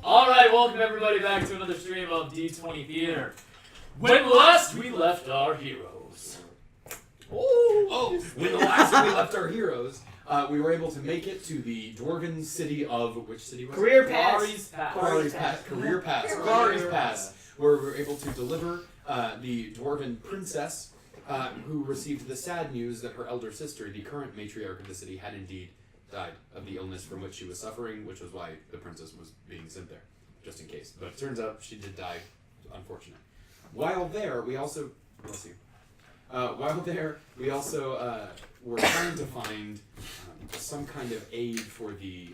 Alright, welcome everybody back to another stream of D20 Theater. When last we left our heroes. When the last we left our heroes, we were able to make it to the dwarven city of, which city was it? Career Pass. Krari's Pass. Career Pass. Krari's Pass. Where we were able to deliver the dwarven princess, who received the sad news that her elder sister, the current matriarch of the city, had indeed died of the illness from which she was suffering, which was why the princess was being sent there, just in case. But it turns out she did die, unfortunately. While there, we also... Bless you. Were trying to find some kind of aid for the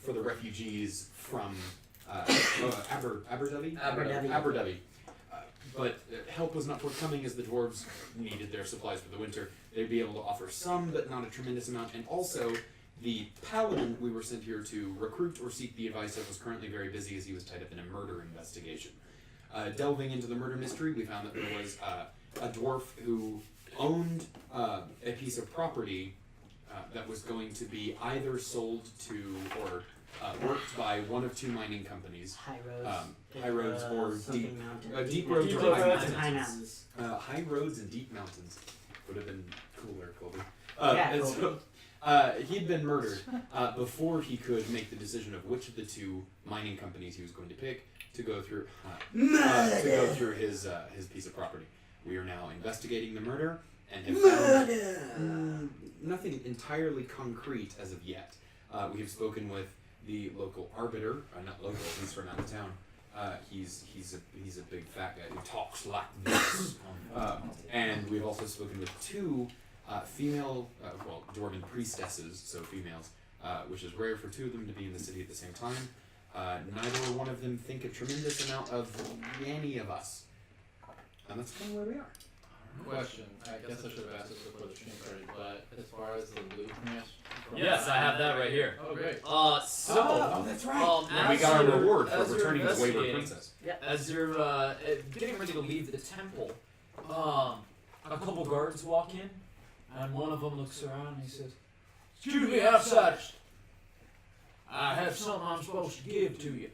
refugees from Aberdovey. But help was not forthcoming as the dwarves needed their supplies for the winter. They'd be able to offer some, but not a tremendous amount. And also, the paladin we were sent here to recruit or seek the advice of was currently very busy as he was tied up in a murder investigation. Delving into the murder mystery, we found that there was a dwarf who owned a piece of property that was going to be either sold to or worked by one of two mining companies. High roads or deep roads or high mountains. High roads and deep mountains would have been cooler, Colby. Colby. So, he'd been murdered before he could make the decision of which of the two mining companies he was going to pick to go through his piece of property. We are now investigating the murder and have found nothing entirely concrete as of yet. We have spoken with the local arbiter, not local, he's from out of town. He's a big fat guy who talks like this. And we've also spoken with two female, dwarven priestesses, so females, which is rare for two of them to be in the city at the same time. Neither one of them think a tremendous amount of any of us. And that's kind of where we are. Question. I guess I should have asked this before the stream started, but as far as the loot from Yes, I have that right here. Oh, great. Oh, that's right. And we got a reward for returning the Wayward Princess. As you're getting ready to leave the temple, a couple guards walk in, and one of them looks around and he says, "Excuse me, outsiders. I have something I'm supposed to give to you."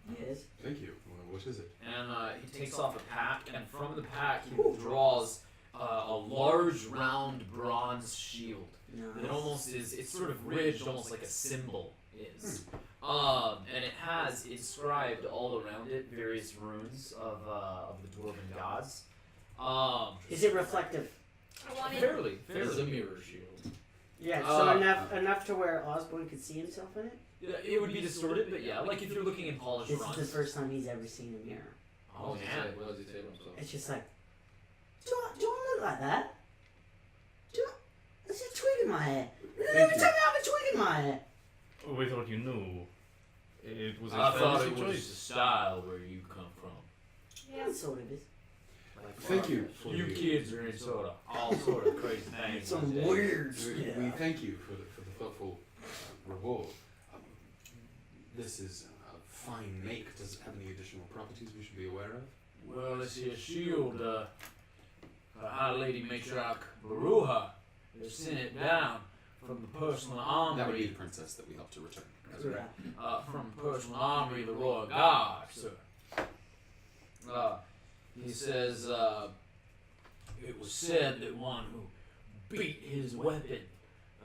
Yes. Thank you. What is it? And he takes off a pack, and from the pack he draws a large, round bronze shield. Nice. It almost is, it's sort of ridged, almost like a symbol is. And it has inscribed all around it various runes of the dwarven gods. Is it reflective? Fairly. It's a mirror shield. Yeah, so enough to where Osborne could see himself in it? It would be distorted, but yeah, like if you're looking in polished This bronze. is the first time he's ever seen a mirror. Oh, man. What does he say to himself? It's just like, do I look like that? There's a twig in my hair. Every time I have a twig in my hair. We thought you knew. It was a I thought it fancy was choice. the style where you come from. Yeah, it sort of is. Thank you. You kids are in sort of all sort of crazy things. Some these days. weird We thank you for the thoughtful reward. This is a fine make. Does it have any additional properties we should be aware of? Well, this here shield, High Lady Matriarch Baruha has sent it down from the personal armory. That would be the princess that we helped to return. From the personal armory of the Royal Guard, sir. He says, it was said that one who beat his weapon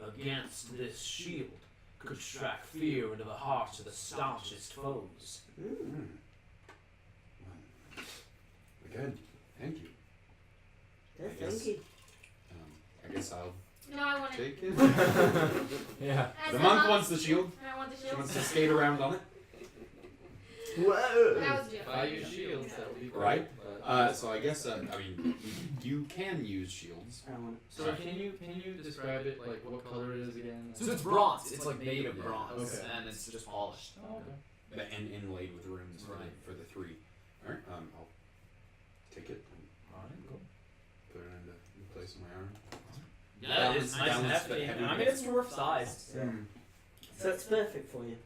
against this shield could strike fear into the hearts of the staunchest foes. Good. Thank you. Thank you. I guess I'll No, I want it. take it. Yeah. As The a monk wants the shield. I want the She shield. wants to skate around on it. Whoa! That was a joke. If I use shields, that would be great. Right. But, So I guess you can use shields. I don't want so can you describe it, like what color it is again? So it's bronze. It's like made of bronze, Okay. and it's just polished. Oh, okay. And inlaid with runes for the three. All right. I'll take it and Alright, cool. put it into place on my arm. Yeah, it's nice and balanced but hefty. heavy. I mean, it's dwarf sized. Yeah. So it's perfect for you.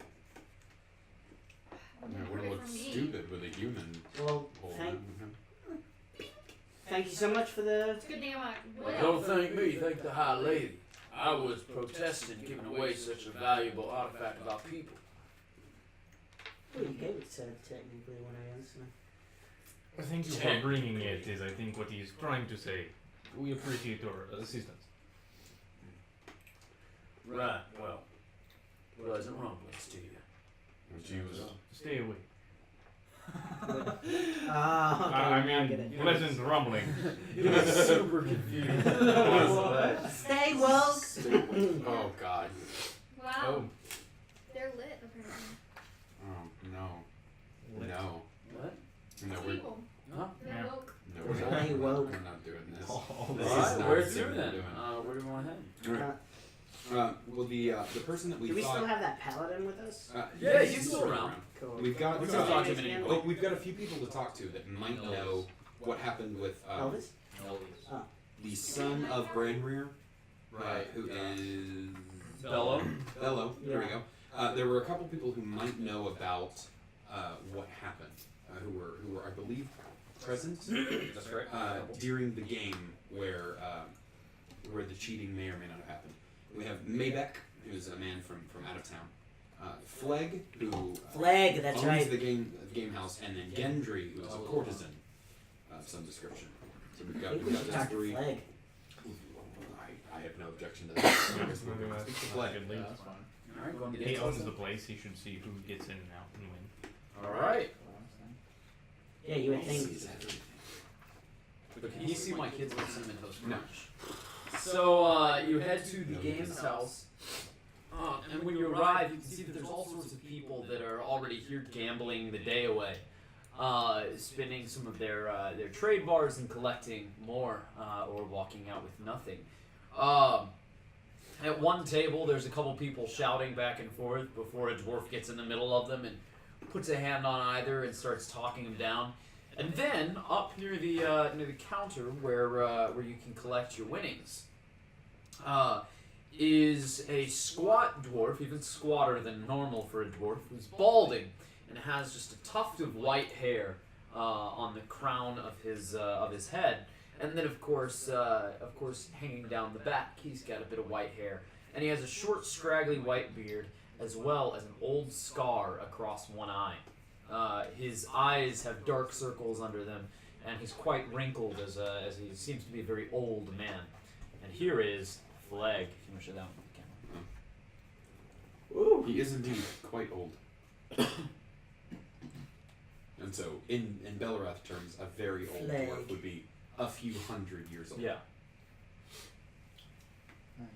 Yeah, we're look stupid with a human. Well, hole. thank you so much for the. It's a good thing I'm Don't thank me, thank the High Lady. I was protesting giving away such a valuable artifact of our people. Well, you gave it to technically when I answered. Thank you for bringing it, is I think what he's trying to say. We appreciate your assistance. Right, well, pleasant rumblings to you. She was. Stay away. Ah, okay, I now I get mean, it. pleasant rumbling. He was super confused. Stay woke. Oh God. Wow. Oh, They're lit, apparently. Oh no. lit. No. What? No, we're. Evil. Huh? They're Yeah. woke. No, we're not. Stay woke. We're not doing this. All This this. is Alright, not where what to we're then? doing. Where do we want to head? Alright. Well, the person that we Do we thought. still have that paladin with us? Yeah, he's still around. Cool. We've got. We can talk to him Again? anymore. Well, we've got a few people to talk to that might know what happened with Elvis? the son of Branrear, Right. who is Bello. Bello. There we Yeah. go. There were a couple people who might know about what happened, who were I believe present That's right. during the game where the cheating may or may not have happened. We have Maybeck, who's a man from out of town. Fleg, who Flag, that's owns right. the game house, and then Gendry, who is a courtesan of some description. So we've got We should those talk to three. Flag. I have no objection to that. I guess we're gonna speak to Fleg. Yeah, that's fine. All right, going to He get owns the place. He should see who gets in and out and when. All right. Yeah, you would He think. sees everything. But can you see my kids with cinnamon toast No. crunch? So you head to the games house, and when you arrive, you can see that there's all sorts of people that are already here gambling the day away, spending some of their trade bars and collecting more, or walking out with nothing. At one table, there's a couple people shouting back and forth before a dwarf gets in the middle of them and puts a hand on either and starts talking them down. And then up near the counter where you can collect your winnings, is a squat dwarf, even squatter than normal for a dwarf, who's balding and has just a tuft of white hair on the crown of his head. And then of course, hanging down the back, he's got a bit of white hair, and he has a short, scraggly white beard, as well as an old scar across one eye. His eyes have dark circles under them, and he's quite wrinkled as he seems to be a very old man. And here is Flag. If you want to show that one on the camera. Ooh. He is indeed quite old. And so, in Belarath terms, a very old Flag. dwarf would be a few hundred years old. Yeah. Nice.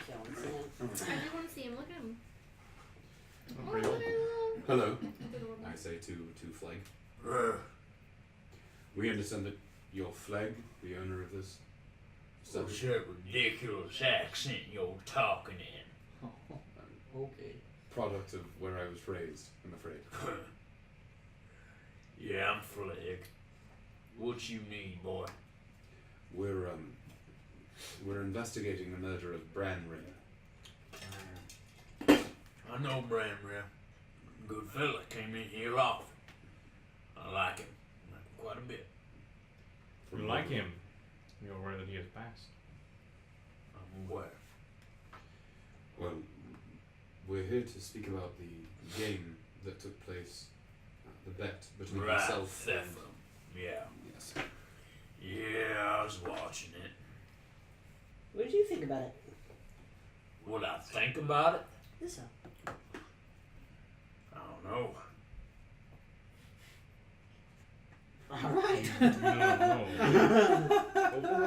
Yeah, one second. I do want to see him. Look at him. Not very old. Hello, Adorable. I say to Flag. We understand that you're Flag, the owner of this subject. What's that ridiculous accent you're talking in? Okay. Product of where I was raised, I'm afraid. Yeah, I'm Flag. What you need, boy? We're investigating the murder of Branrear. I know Branrear. Good fella, came in here often. I like him. Quite a bit. You like him. You're aware that he has passed. I'm aware. Well, we're here to speak about the game that took place, the bet between Right, myself and... Thefram. Yeah. Yes. Yeah, I was watching it. What did you think about it? What I think about it? This one. I don't know. Alright. No.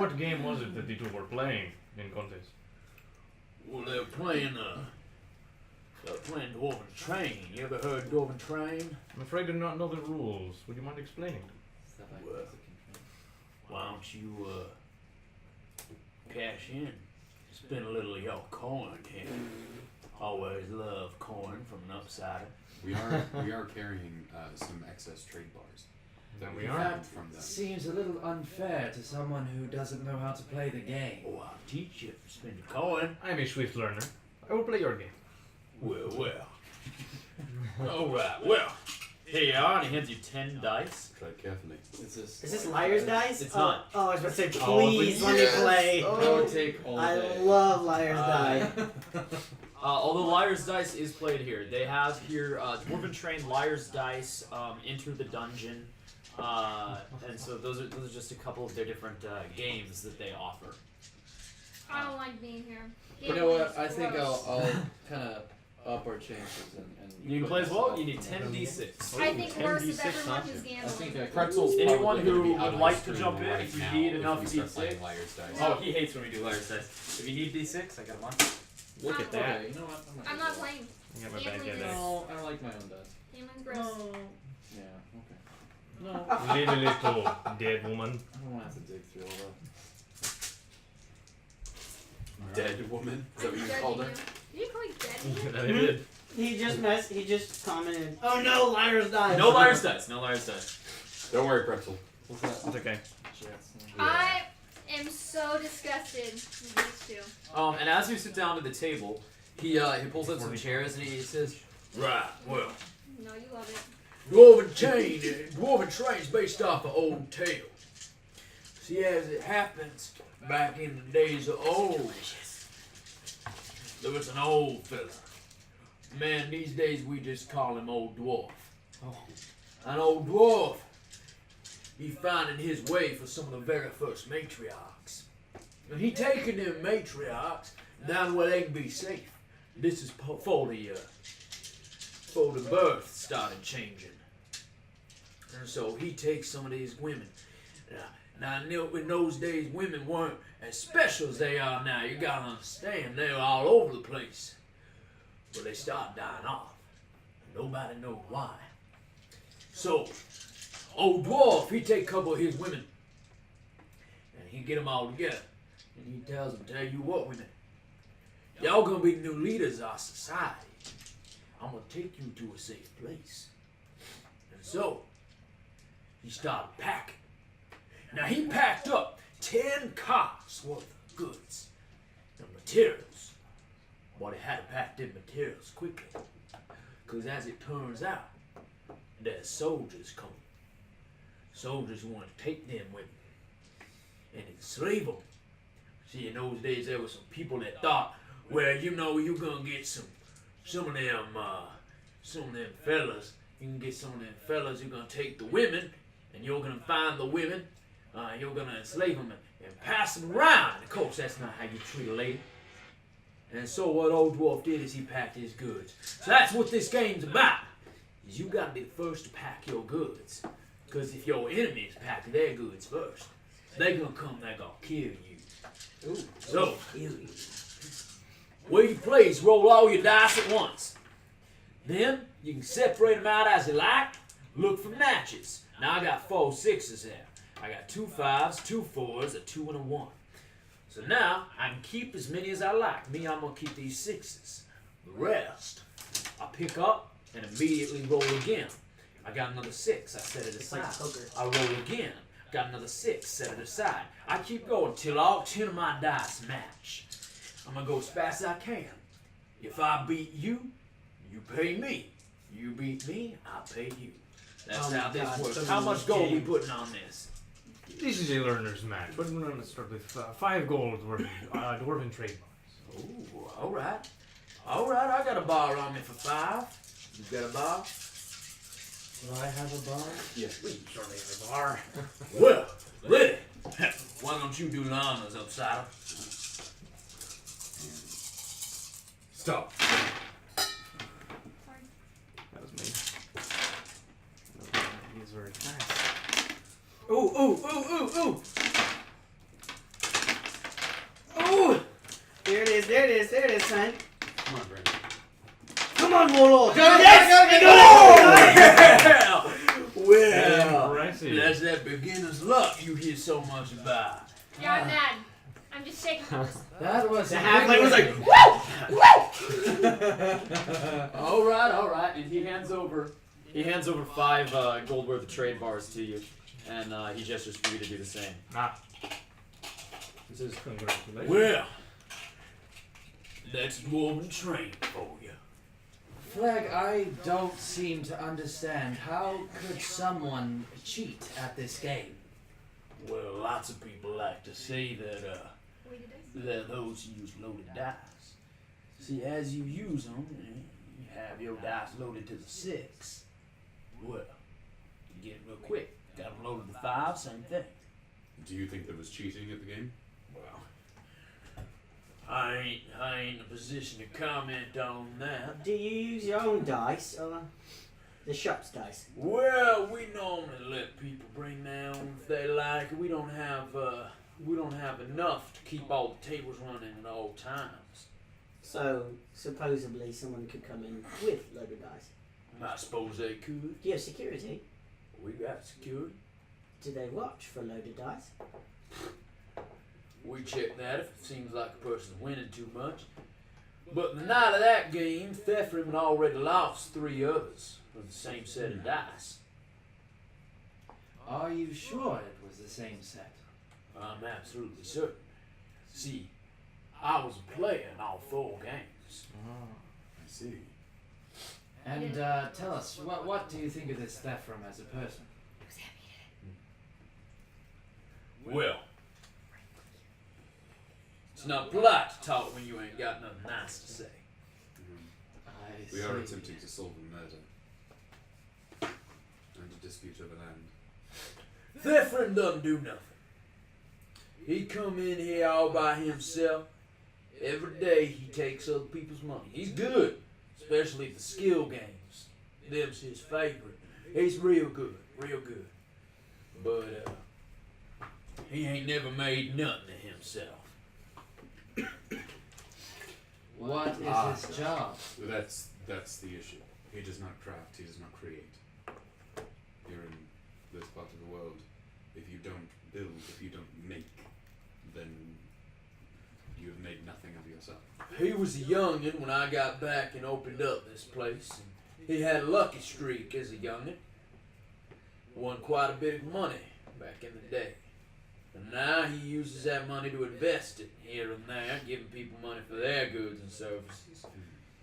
What game was it that the two were playing in contest? Well, they're playing Dwarven Train. You ever heard Dwarven Train? I'm afraid I do not know the rules. Would you mind explaining? Stuff like Well. this. Why don't you cash in? Spend a little of your coin here. Always love coin from an upsider. We are carrying some excess trade bars. There that we we are. found from them. Seems a little unfair to someone who doesn't know how to play the game. Oh, I'll teach you. Spend your coin. I'm a swift learner. I will play your game. Well. Alright, well. Here you are, and he hands you 10 dice. Tread carefully. Is This liar's dice? It's oh, not. Oh, I was about to say, Oh, but please let me play. That would take all I day. love liar's dice. Although Liar's Dice is played here, they have here Dwarven Trained Liar's Dice, Enter the Dungeon, and so those are just a couple of their different games that they offer. I don't like being here. You know what? I think I'll kind of up our chances and You can play as well. You need 10d6. I think worse if 10d6, everyone huh? who's I gambling. think I Pretzel's Anyone probably gonna who be out would on like the to screen jump in, right if you now need enough if we start D6. playing Liar's Dice. Oh, he hates when we do Liar's Dice. If you need d6, I got one. Look at that. Okay, you know what? I'm not playing. I got my Gambling bad is- guy No, I don't like my own dice. Gambling's gross. Yeah, okay. No, there. Little dead woman. I don't have to dig through all that. Dead woman? Is that what you Judging called her? you. Did you call me dead? I did. He just commented, oh no, liar's dice. No Liar's Dice. No Liar's Dice. Don't worry, Pretzel. What's that? It's okay. I am so disgusted with these two. And as you sit down to the table, he pulls out some chairs and he says, "Right, well, No, you love it. Dwarven Train's based off of old tales. See, as it happens, back in the days of old, there was an old fella. Man, these days we just call him Old Dwarf. An old dwarf. He finding his way for some of the very first matriarchs. And he taking them matriarchs down where they can be safe. This is before the birth started changing. And so he takes some of these women. Now I know in those days women weren't as special as they are now. You gotta understand, they were all over the place. But they start dying off. Nobody knows why. So, old dwarf, he take a couple of his women and he get them all together. And he tells them, tell you what, women, y'all gonna be the new leaders of our society. I'm gonna take you to a safe place. And so, he started packing. Now he packed up 10 cars worth of goods and materials. But he had to pack them materials quickly. Because as it turns out, there's soldiers coming. Soldiers who want to take them with them and enslave them. See, in those days there were some people that thought, well, you know, you're gonna get some of them fellas. You can get some of them fellas who are gonna take the women, and you're gonna find the women. You're gonna enslave them and pass them around. And of course, that's not how you treat a lady. And so what old dwarf did is he packed his goods. So that's what this game's about. Is you gotta be the first to pack your goods. Because if your enemies pack their goods first, they're gonna come, they're gonna kill you. Ooh, So, kill you. where you please, roll all your dice at once. Then, you can separate them out as you like. Look for matches. Now I got 4 6s there. I got 2 5s, 2 4s, a 2 and a 1. So now, I can keep as many as I like. Me, I'm going to keep these 6s. The rest, I pick up and immediately roll again. I got another 6, I set it aside. like poker. I roll again. Got another 6, set it aside. I keep going till all 10 of my dice match. I'm going to go as fast as I can. If I beat you, you pay me. You beat me, I pay you. That's Oh how my this God, works. so How much gold we games. putting on this? This is a learner's match, but we're gonna start with 5 gold worth of dwarven trade bars. Ooh, alright. Alright, I got a bar on me for 5. You got a bar? Do I have a bar? Yes. We surely have a bar. Well, ready. Why don't you do the honors, Upsider? Stop. That was me. He's very fast. Ooh. Ooh! There it is, son. Come on, Brandon. Come on, Molo! Well, Impressive. that's that beginner's luck you hear so much about. Yeah, I'm mad. I'm just shaking. That was The a halfling big was one. like, woo! Alright. And he hands over He hands over 5 gold worth of trade bars to you, and he gestures for you to do the same. Ah. This is congratulations. Well, that's dwarven training for you. Flag, I don't seem to understand. How could someone cheat at this game? Well, lots of people like to say that they're those who use loaded dice. See, as you use them, you have your dice loaded to the 6. Well, you get it real quick. Got them loaded to 5, same thing. Do you think there was cheating at the game? Well, I ain't in a position to comment on that. Do you use your own dice or the shop's dice? Well, we normally let people bring their own if they like. We don't have enough to keep all the tables running at all times. So supposedly someone could come in with loaded dice. I suppose they could. Do you have security? We got security. Do they watch for loaded dice? We check that if it seems like a person's winning too much. But the night of that game, Thefrim had already lost 3 others with the same set of dice. Are you sure it was the same set? I'm absolutely certain. See, I was a player in all 4 games. I see. And tell us, what do you think of this Thefrim as a person? Well, it's not polite to talk when you ain't got nothing nice to say. I We are see. attempting to solve a murder and a dispute over land. Thefrin doesn't do nothing. He come in here all by himself. Every day he takes other people's money. He's good, especially the skill games. Them's his favorite. He's real good, real good. But he ain't never made nothing of himself. What is his job? That's the issue. He does not craft, he does not create. Here in this part of the world, if you don't build, if you don't make, then you have made nothing of yourself. He was a youngin' when I got back and opened up this place. And he had a lucky streak as a youngin'. Won quite a bit of money back in the day. And now he uses that money to invest it here and there, giving people money for their goods and services.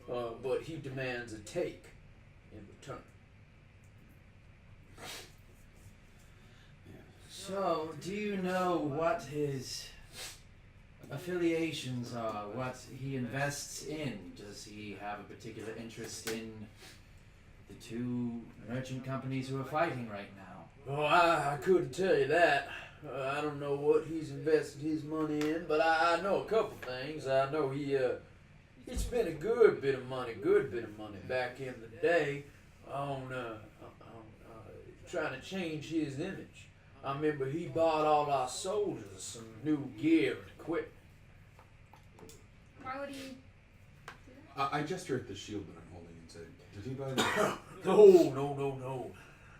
But he demands a take in return. So, do you know what his affiliations are? What he invests in? Does he have a particular interest in the 2 merchant companies who are fighting right now? Oh, I couldn't tell you that. I don't know what he's invested his money in, but I know a couple things. I know he spent a good bit of money back in the day on trying to change his image. I remember he bought all our soldiers some new gear and equipment. Why would he? I gesture at the shield that I'm holding and say, did he buy that? No.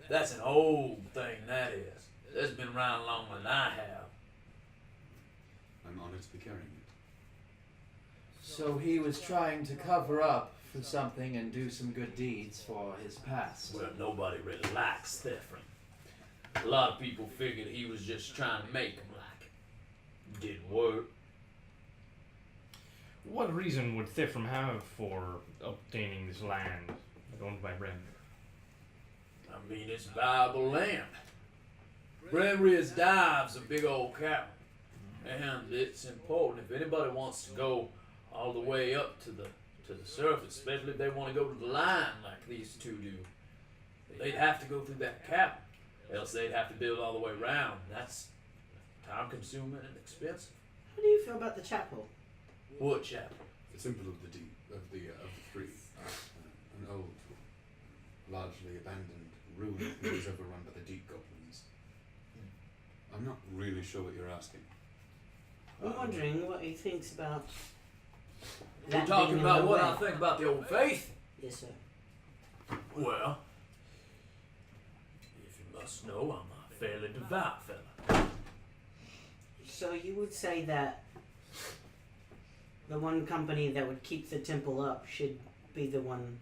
That's an old thing, that is. That's been around longer than I have. I'm honored to be carrying it. So he was trying to cover up for something and do some good deeds for his past. Well, nobody really likes Thefrin. A lot of people figured he was just trying to make him like it. Didn't work. What reason would Thifrim have for obtaining this land owned by Bren? I mean, it's valuable land. Brenriz dives a big old cow. And it's important. If anybody wants to go all the way up to the surface, especially if they want to go to the line like these 2 do, they'd have to go through that cabin. Else they'd have to build all the way around. That's time consuming and expensive. How do you feel about the chapel? What chapel? The Temple of the Three. An old, largely abandoned ruin that was overrun by the deep goblins. I'm not really sure what you're asking. I'm wondering what he thinks about. You're that talking being in about the what way. I think about the old faith? Yes, sir. Well, if you must know, I'm a fairly devout fella. So you would say that the one company that would keep the temple up should be the one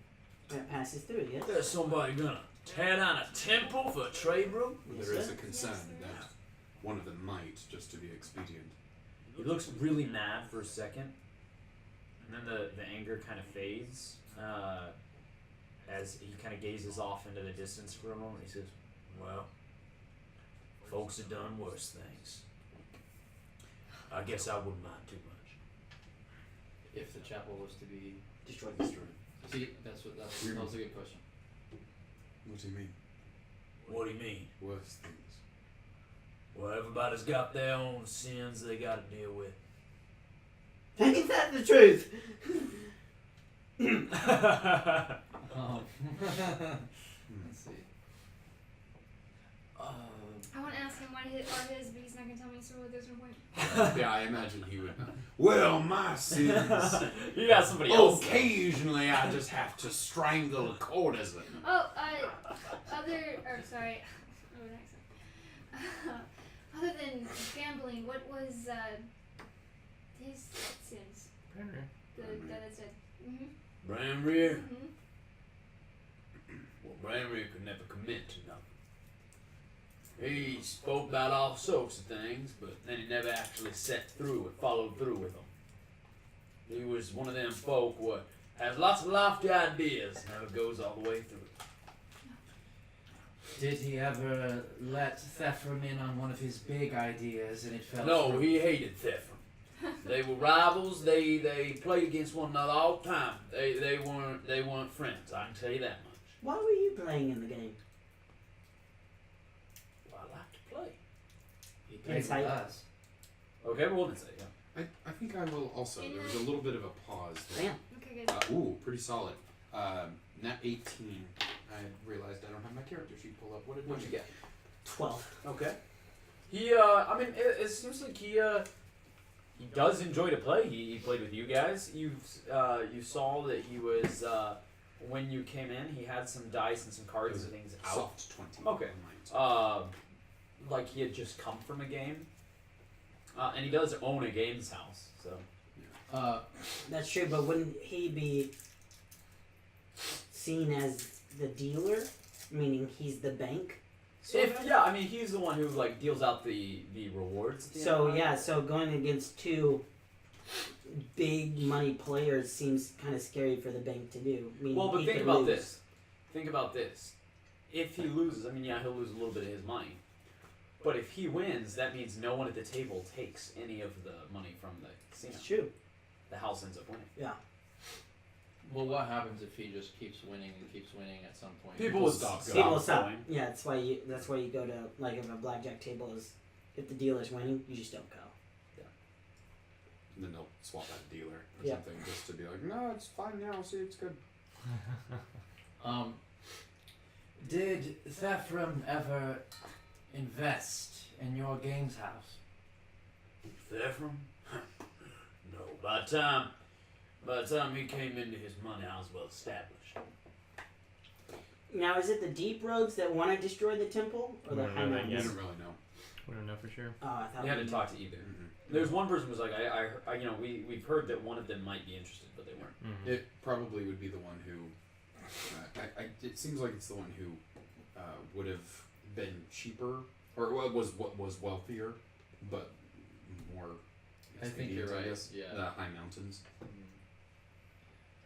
that passes through, yes? There's somebody gonna tear down a temple for a trade room? There is a Yes, concern Yes, there that one of them might, just to be expedient. He looks really mad for a second, and then the anger kind of fades as he kind of gazes off into the distance for a moment. He says, Well, folks have done worse things. I guess I wouldn't mind too much. If the chapel was to be, Destroyed. see, that was a good question. What do you mean? What do you mean? Worse things. Well, everybody's got their own sins they gotta deal with. Ain't that the truth? Let's see. I want to ask him what are his, but he's not going to tell me, so there's no point. Yeah, I imagine he would not. Well, my sins. "You got somebody else." though." Occasionally, I just have to strangle a courtesan. Oh, sorry. Other than gambling, what was his sins? The guy that said. Mm-hmm. Branrear? Mm-hmm. Well, Branrear could never commit to nothing. He spoke about all sorts of things, but then he never actually followed through with them. He was one of them folk what has lots of lofty ideas, never goes all the way through. Did he ever let Thefram in on one of his big ideas and it fell No, through? he hated Thefram. They were rivals. They played against one another all the time. They weren't friends. I can tell you that much. Why were you playing in the game? Well, I like to play. He played with Insight. us. Okay, well, let's say, yeah. I think I will also. There was a little bit of a pause there. Damn. Okay, good. Ooh, pretty solid. Nat 18. I realized I don't have my character sheet pulled up. What did What'd you get? 12. Okay. He, I mean, it seems like he does enjoy to play. He played with you guys. You saw that he was, when you came in, he had some dice and some cards and things out. Soft 20. Okay. on mine. Like he had just come from a game. And he does own a games house, so. That's true, but wouldn't he be seen as the dealer? Meaning he's the bank? Yeah, I mean, he's the one who, like, deals out the rewards. At the end So of the yeah, night. so going against two big money players seems kind of scary for the bank to do. I mean, Well, but he think could about lose. this. Think about this. If he loses, I mean, yeah, he'll lose a little bit of his money. But if he wins, that means no one at the table takes any of the money from the casino. It's true. The house ends up winning. Yeah. Well, what happens if he just keeps winning and keeps winning at some point? People will stop stop. People stop. going. Yeah, that's why you go to, like, if a blackjack table is, if the dealer's winning, you just don't go. And then they'll swap that dealer or Yeah. something just to be like, no, it's fine now. See, it's good. Did Thefram ever invest in your games house? Thefram? No. By the time he came into his money, I was well established. Now, is it the deep roads that want to destroy the temple, or the No, high no, I mountains? don't really know. We don't know for sure. Oh, I thought You hadn't we- talked to either. Mm-hmm. There's one person who was like, I you know, we've heard that one of them might be interested, but they weren't. Mm-hmm. It probably would be the one who. It seems like it's the one who would have been cheaper, or was wealthier, but more. I think expedient, you're right, I guess. yeah. The high mountains.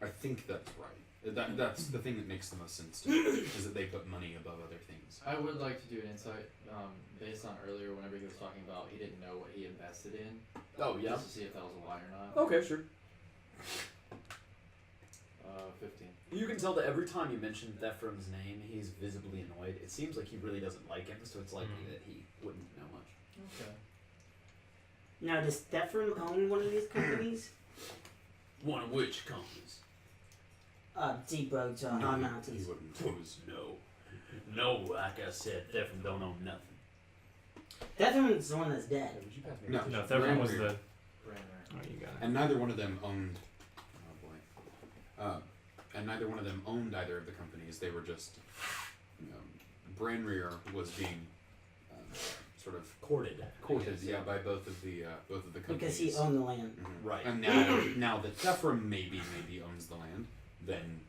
I think that's right. That's the thing that makes the most sense to me is that they put money above other things. I would like to do an insight based on earlier whenever he was talking about he didn't know what he invested in. Oh yeah. Just to see if that was a lie or not. Okay, sure. 15. You can tell that every time you mention Thefram's name, he's visibly annoyed. It seems like he really doesn't like him, so it's likely that he wouldn't know much. Okay. Now, does Thefram own one of these companies? One of which companies? Deep roads, high He mountains. wouldn't. He was No, like I said, Thefram don't own nothing. Thefram's the one that's dead. Would you pass me No. a No, tissue? Thefram was Branrear. the. Brainer. Oh, you got it. And neither one of them owned. Oh boy. And neither one of them owned either of the companies. They were just. Branrear was being sort of Courted. courted, yeah, by both of the companies. Because he owned the land. Mhm. Right. And now that Thefram maybe owns the land, then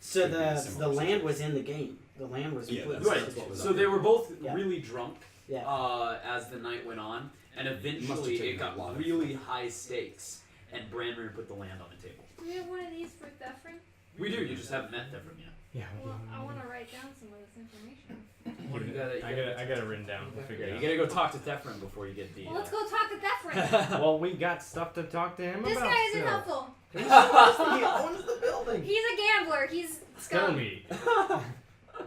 So could be the similar land stories. was in the game. The land was Yeah, completely that's Right. in the what was game. So they were both Yeah. really drunk Yeah. as the night went on, and Must have eventually taken it a lot got of- really high stakes, and Branmer put the land on the table. Do we have one of these for Thefrin? We do. You just haven't met Thefrin yet. Yeah. Well, I want to write down some of this information. Well, you gotta- you I gotta- got it written down. We'll figure Yeah, it you out. gotta go talk to Thefrin before you get the. Well, let's go talk to Thefrin. Well, we got stuff to talk to him This about. guy isn't still. helpful. He owns the building. He's a gambler. He's Tell scum. me,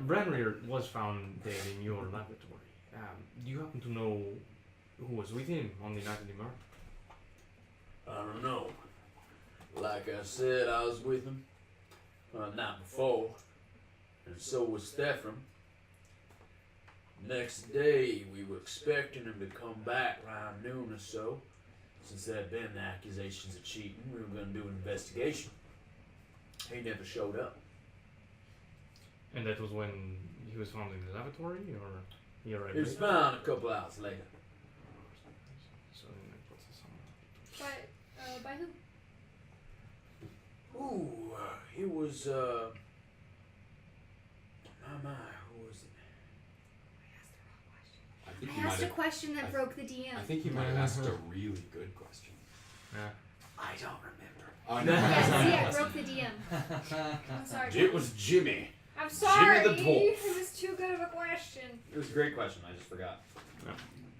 Branrir was found dead in your laboratory. Do you happen to know who was with him on the night of the murder? I don't know. Like I said, I was with him night before, and so was Stefan. Next day, we were expecting him to come back around noon or so. Since there had been accusations of cheating, we were going to do an investigation. He never showed up. And that was when he was found in the lavatory, or he arrived He was later? found a couple hours later. So then it was some- By who? Ooh, he was, my, who was it? I think I you might asked a have. question that I- broke the DM. I think you might have asked a really good question. Yeah. I don't remember. Oh no. Yeah, see, I broke the DM. I'm sorry. It was Jimmy. I'm sorry. Jimmy the dwarf. It was too good of a question. It was a great question, I just forgot.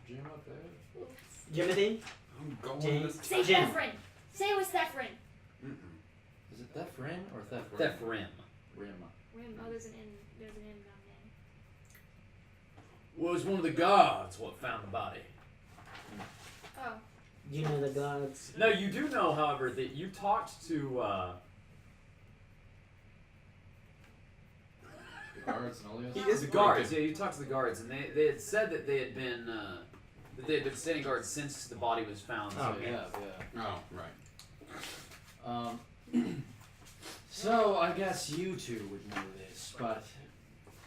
Jim up there. Oops. Jimothy? I'm going James. this Say Jim. Thefrin. Say it was Thefrin. Mm-mm. Is it Thefrin or Thefrin? Thefrim. Rim. Rim. Oh, there's an N. There's an N on Well, it was one of the guards what found the body. there. Oh. You know the gods. Now, you do know, however, that you talked to, The guards and all the he others? is the guards. Yeah, you talked to the guards, and they had said that they had been standing guard since the body was found. Oh, so Yeah, yeah. Oh, right. So I guess you two would know this, but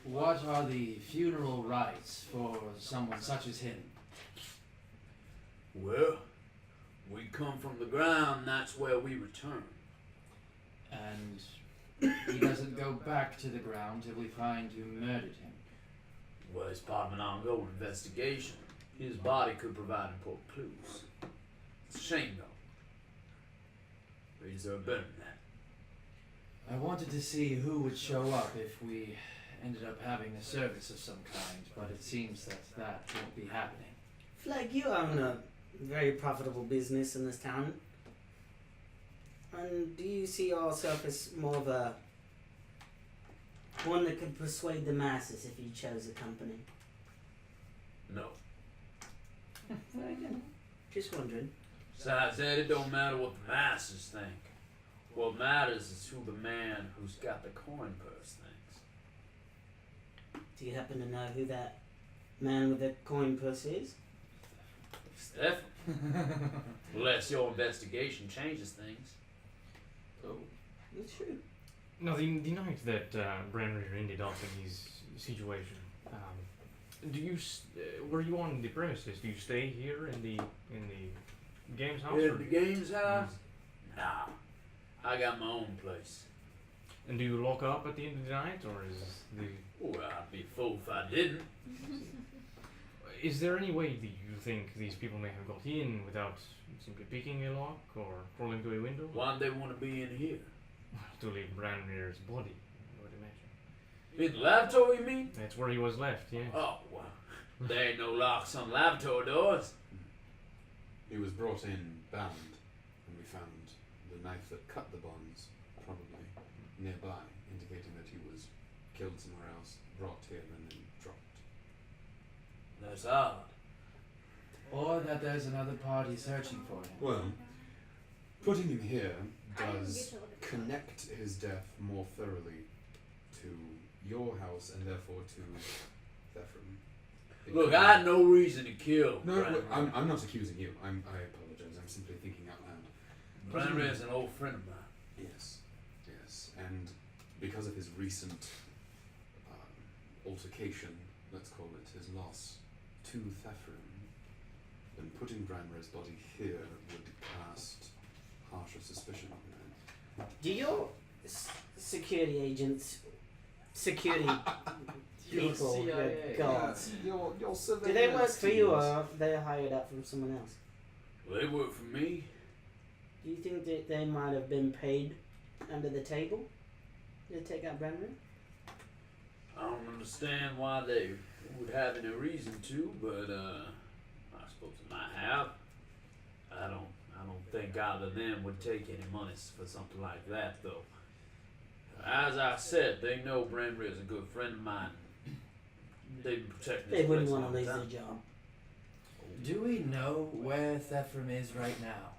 what are the funeral rites for someone such as him? Well, we come from the ground, that's where we return. And he doesn't go back to the ground till we find who murdered him. Well, it's part of an ongoing investigation. His body could provide important clues. It's a shame, though. We deserve better than that. I wanted to see who would show up if we ended up having a service of some kind, but it seems that that won't be happening. Flag, you own a very profitable business in this town. And do you see yourself as more of a one that could persuade the masses if you chose a company? No. Just wondering. Besides that, it don't matter what the masses think. What matters is who the man who's got the coin purse thinks. Do you happen to know who that man with the coin purse is? Stefan. Unless your investigation changes things. Oh. It's true. No, the night that Branrir ended up in his situation, were you on the premises? Do you stay here in the games house? In the games house? Nah. I got my own place. And do you lock up at the end of the night, or is the Well, I'd be a fool if I didn't. is there any way that you think these people may have got in without simply picking a lock or crawling to a window? Why'd they want to be in here? To leave Branrir's body, I would imagine. In the lavatory, you mean? That's where he was left, yeah. Oh, well. There ain't no locks on lavatory doors. He was brought in bound, and we found the knife that cut the bonds, probably nearby, indicating that he was killed somewhere else, brought here, and then dropped. That's odd. Or that there's another party searching for him. Well, putting him here I didn't does get to look at the connect his death more thoroughly to your house and therefore to Thefram. Look, I had no reason to kill No, Branrir. look, I'm not accusing you. I apologize. I'm simply thinking out loud. Branrir's an old friend of mine. Yes, yes, and because of his recent altercation, let's call it, his loss to Thefram, then putting Branrir's body here would cast harsher suspicion on him. Do your security agents, security You're people, CIA. guards. You'll Do they work for you, or are they hired out from someone else? Well, they work for me. Do you think that they might have been paid under the table to take out Brendan? I don't understand why they would have any reason to, but I suppose they might have. I don't think either of them would take any money for something like that, though. As I said, they know Branbury is a good friend of mine. They'd protect this They wouldn't place want to all the lose their time. job. Do we know where Thefram is right now?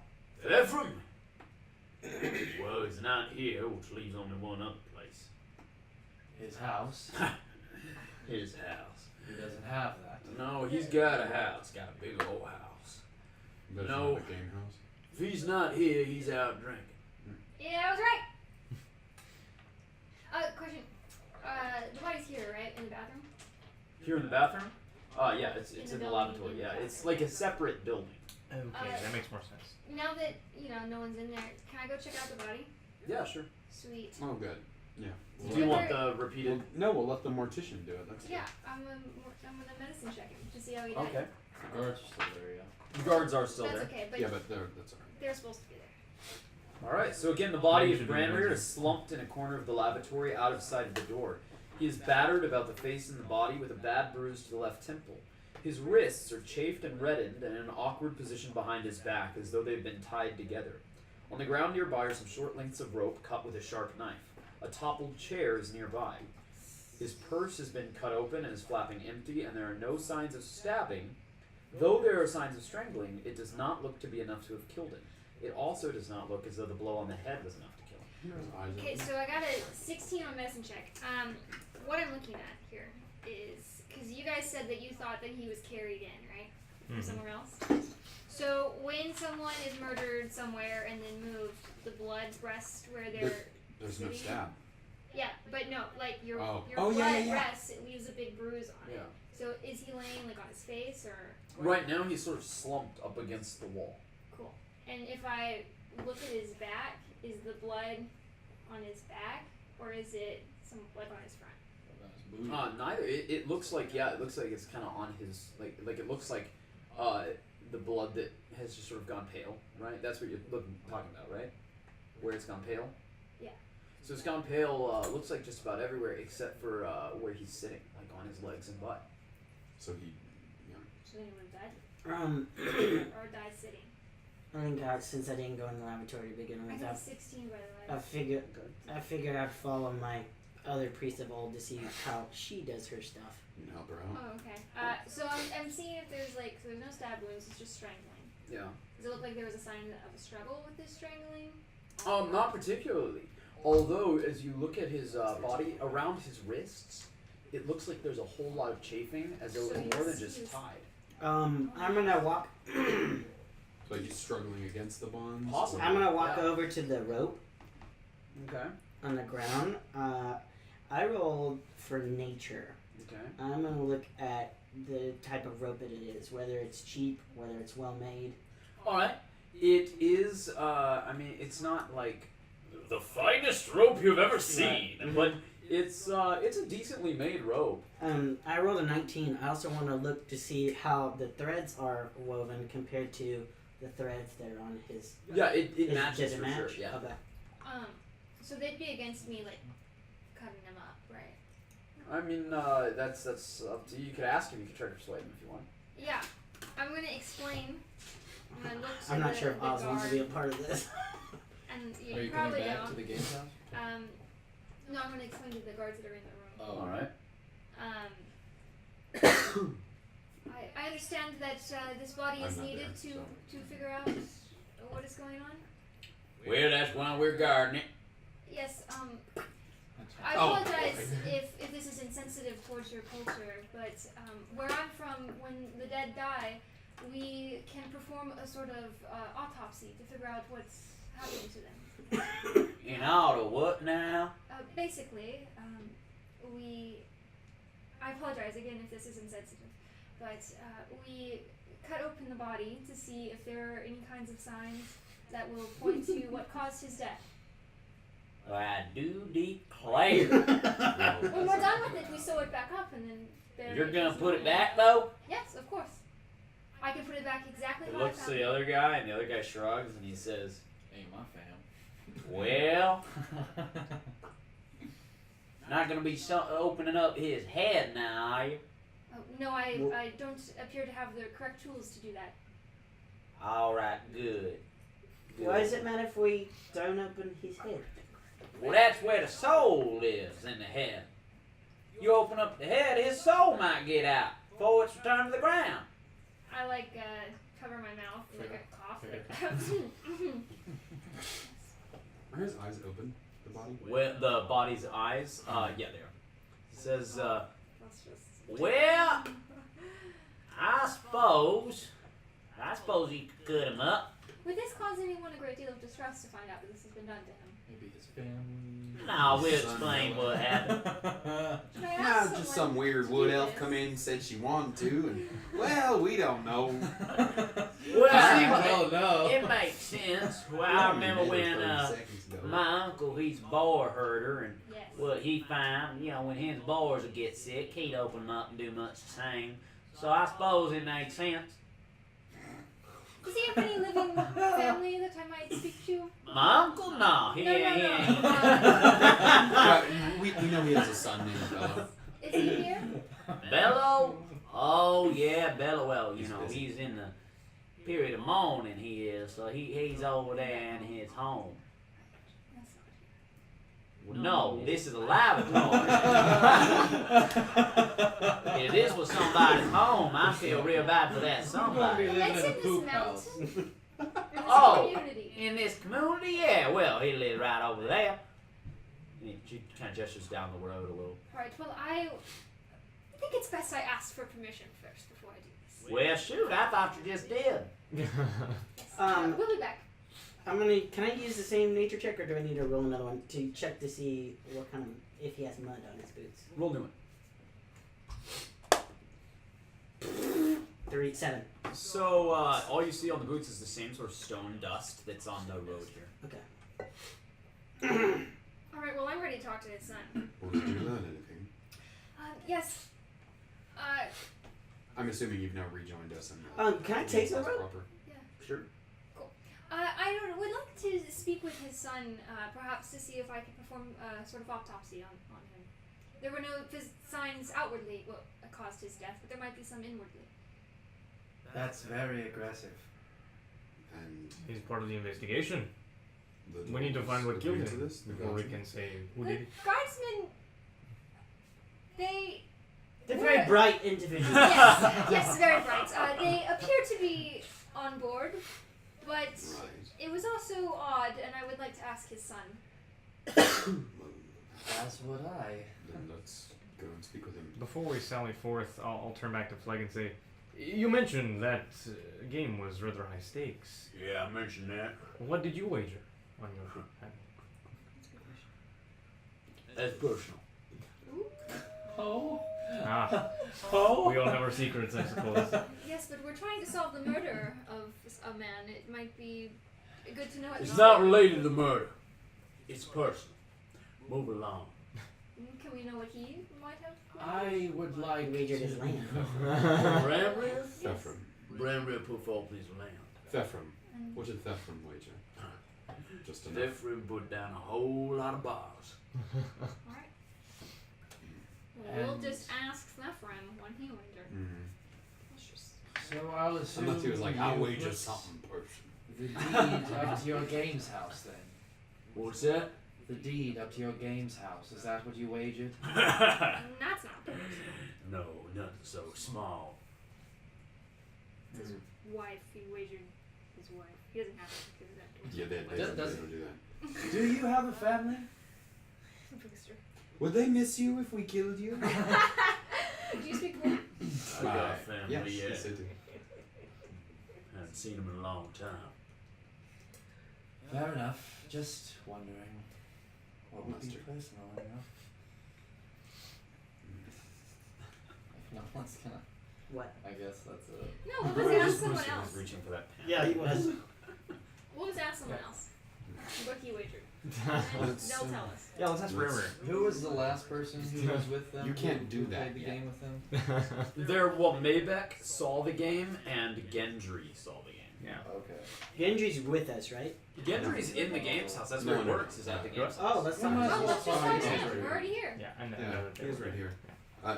Ephraim? Well, he's not here, which leaves only one other place. His house. His house. He doesn't have that. No, he's got a house. Got a big old house. But it's No. not the game house. If he's not here, he's out drinking. Yeah, I was right. Question. The body's here, right? In the bathroom? Here in the bathroom? Yeah, it's In in the the building, lavatory. in the Yeah, bathroom. it's like a separate building. Okay, that makes more sense. Now that, no one's in there, can I go check out the body? Yeah, sure. Sweet. Oh, good. Yeah. Do you want the repeated? Well, no, we'll let the mortician do it. That's Yeah, I'm gonna medicine check him to see how he died. Okay. The guards are still there, yeah. The guards are still That's there. okay, but Good. Yeah, but that's alright. they're supposed to be there. All right. So again, the body Maybe of should do Branweir that. is slumped in a corner of the lavatory, out of sight of the door. He is battered about the face and the body, with a bad bruise to the left temple. His wrists are chafed and reddened, and in an awkward position behind his back, as though they've been tied together. On the ground nearby are some short lengths of rope cut with a sharp knife. A toppled chair is nearby. His purse has been cut open and is flapping empty, and there are no signs of stabbing. Though there are signs of strangling, it does not look to be enough to have killed him. It also does not look as though the blow on the head was enough to kill him. His eyes Okay, open. so I got a 16 on medicine check. What I'm looking at here is because you guys said that you thought that he was carried in, right, from Mhm. somewhere else. So when someone is murdered somewhere and then moved, the blood rests where they're. There's no sitting? stab. Yeah, but no, like your Oh. your Oh, blood yeah, yeah, yeah. rests. It leaves a big bruise on it. Yeah. So is he laying like on his face or? Right now, he's sort of slumped up against the wall. Cool. And if I look at his back, is the blood on his back or is it some blood on his front? Neither. It looks like it looks like it's kind of on his like it looks like the blood that has just sort of gone pale, right? That's what you're talking about, right? Where it's gone pale. Yeah. So it's gone pale. Looks like just about everywhere except for where he's sitting, like on his legs and butt. So he. Yeah. So anyone died or died sitting? I think since I didn't go in the laboratory to begin I with, got a 16 by the I way. figured I'd follow my other priest of old to see how she does her stuff. You can help her out. Oh, okay. So I'm seeing if there's so there's no stab wounds, it's just strangling. Yeah. Does it look like there was a sign of a struggle with this strangling? Not particularly. Although, as you look at his body around his wrists, it looks like there's a whole lot of chafing, as though So it was more than he's- just tied. I'm gonna walk. So he's struggling against the bonds. Possibly. I'm gonna walk Yeah. over to the rope Okay. on the ground. I rolled for nature. Okay. I'm gonna look at the type of rope it is, whether it's cheap, whether it's well made. All right. It is. I mean, it's not like The finest rope you've ever seen. Right. but it's a decently made rope. I rolled a 19. I also want to look to see how the threads are woven compared to the threads that are on his. Yeah, it Does matches it for match? sure. Yeah. Okay. So they'd be against me cutting them up, right? I mean, that's up to you. You could ask him. You could try to persuade him if you want. Yeah. I'm gonna explain. I'm gonna look to I'm not the, sure if the Oz wants to guard, be a part of this. and Are you you coming probably back don't. to the games house? No, I'm gonna explain to the guards that are in the room. Oh, All right. I understand that this body is I'm not needed there, to figure out what is going on. Well, that's why we're guarding it. Yes, That's I Oh, apologize if this is insensitive towards your culture, but where I'm from, when the dead die, we can perform a sort of autopsy to figure out what's happening to them. In order what now? Basically, I apologize again if this is insensitive, but we cut open the body to see if there are any kinds of signs that will point to what caused his death. I do declare. When we're done with it, we sew it back up and then bury You're it gonna in put it some- back though? Yes, of course. I can put it back exactly He how I looks to found the it. other guy, and the other guy shrugs, and he says, Ain't my fam. "Well, not gonna be opening up his head now, are you?" Oh, no, I Well- I don't appear to have the correct tools to do that. All right, good. Why does it matter if we don't open his head? Well, that's where the soul lives, in the head. You open up the head, his soul might get out before it's returned to the ground. I like cover my mouth like a cough. Are his eyes open? The body? Well, the body's eyes, yeah, they are. He says, That's just. Well, I suppose you could cut him up. Would this cause anyone a great deal of distress to find out that this has been done to him? Maybe his family. No, we'll Son, explain no. what happened. Should I Nah, ask just someone some weird to wood do elf this? come in and said she wanted to, and well, we don't know. Well, no. it makes sense. Well, We I only remember met her when 30 seconds ago. my uncle, he's a boar herder, and Yes. what he found, when his boars would get sick, he'd open them up and do much the same. So I suppose it makes sense. Does he have any living family that I might speak to? My uncle? No, he No, no, ain't. no. But we know he has a son named Bella. Is he here? Bello? Oh, yeah, Bello. Well, He's busy. he's in the period of mourning, he is. So he's over there in his home. That's not Well, no, this is a laboratory. If this was somebody's home, I feel real bad for that somebody. here. Let's in this mountain. In this Oh. community. In this community, yeah, well, he lives right over there. And she kind of gestures down the road a little. Alright, well, I think it's best I ask for permission first before I do this. Well, shoot, I thought you just did. We'll be back. Can I use the same nature check, or do I need to roll another one to check to see what kind of, if he has mud on his boots? roll new one. 7. So, all you see on the boots is the same sort of stone dust that's on the road here. Okay. Alright, well, I'm ready to talk to his son. Well, did you learn anything? Yes. I'm assuming you've now rejoined us. And Can I take the that's rope? proper. Sure. I would like to speak with his son, perhaps to see if I could perform a sort of autopsy on him. There were no signs outwardly what caused his death, but there might be some inwardly. That's very aggressive. And He's part of the investigation. the We need to dwarves find what killed agreed to him this, the before we guardsmen? can say who The did it. guardsmen, They're very bright individuals. yes, very bright. They appear to be on board, but Right. it was also odd, and I would like to ask his son. Well, As would I. then let's go and speak with him. Before we sally forth, I'll turn back to Fleg and say, you mentioned that game was rather high stakes. Yeah, I mentioned that. What did you wager on your hand? That's personal. Oh. Ah, Oh. we all have our secrets, I suppose. Yes, but we're trying to solve the murder of a man. It might be good to know it. It's not related to murder. It's personal. Move along. Can we know what he might have? I would like Wagered his land. Bramriel? Thefram. Bramriel put forth his land. Thefram. And What did Thefram wager? Just enough. Different put down a whole lot of bars. Alright. We'll And- just ask Fnefram when he wagered. Mm-hmm. Let's just- So I'll assume Unless he was like, I you wager put something personal. The deed up to your games house then. What's that? The deed up to your games house. Is that what you wagered? That's not No, nothing so small. his wife. He wagered his wife. He doesn't have to because that. Yeah, they Does- don't, does- they don't do that. Do you have a family? Booster. Would they miss you if we killed you? Do you speak more? I got a family, Yes, yeah. yes, I do. Haven't seen him in a long time. Fair enough. Just wondering. What would be Master. personal enough? If no one's gonna. What? I guess that's it. No, we'll just ask someone else. reaching for that pen. Yeah, he was. We'll just ask someone else. What he wagered. They'll tell us. Yeah, let's ask Rimmer. Who was the last person who was with them? You can't do who that Played the yet. game with them. Maybek saw the game and Gendry saw the game. Yeah. Okay. Gendry's with us, right? Gendry's in the games house. That's where it No. works. Is at the games Oh, house. that's We might not. as Oh, well let's just find talk to him. him. We're already here. Yeah, I know. Yeah, he is right here.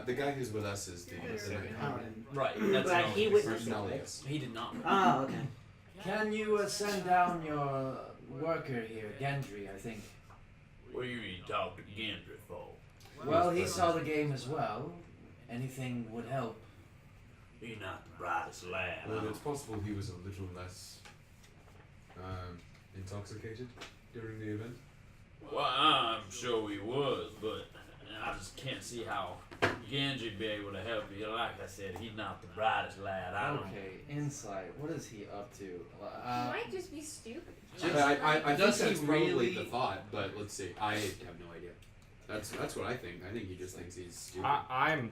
The guy who's with us is the Oh, Right. That's but he no, witnessed it, right? Cornelius. He did not. Oh, okay. Can you send down your worker here, Gendry, I think? What do you mean talk to Gendry for? Well, he saw the game as well. Anything would help. He's not the brightest lad. Well, it's possible he was a little less intoxicated during the event. Well, I'm sure he was, but I just can't see how Gendry'd be able to help you. Like I said, he's not the brightest lad. I don't. Okay, insight. What is he up to? He might just be stupid. I think Does he that's probably really- the thought, but let's see. I have no idea. That's what I think. I think he just thinks he's stupid. I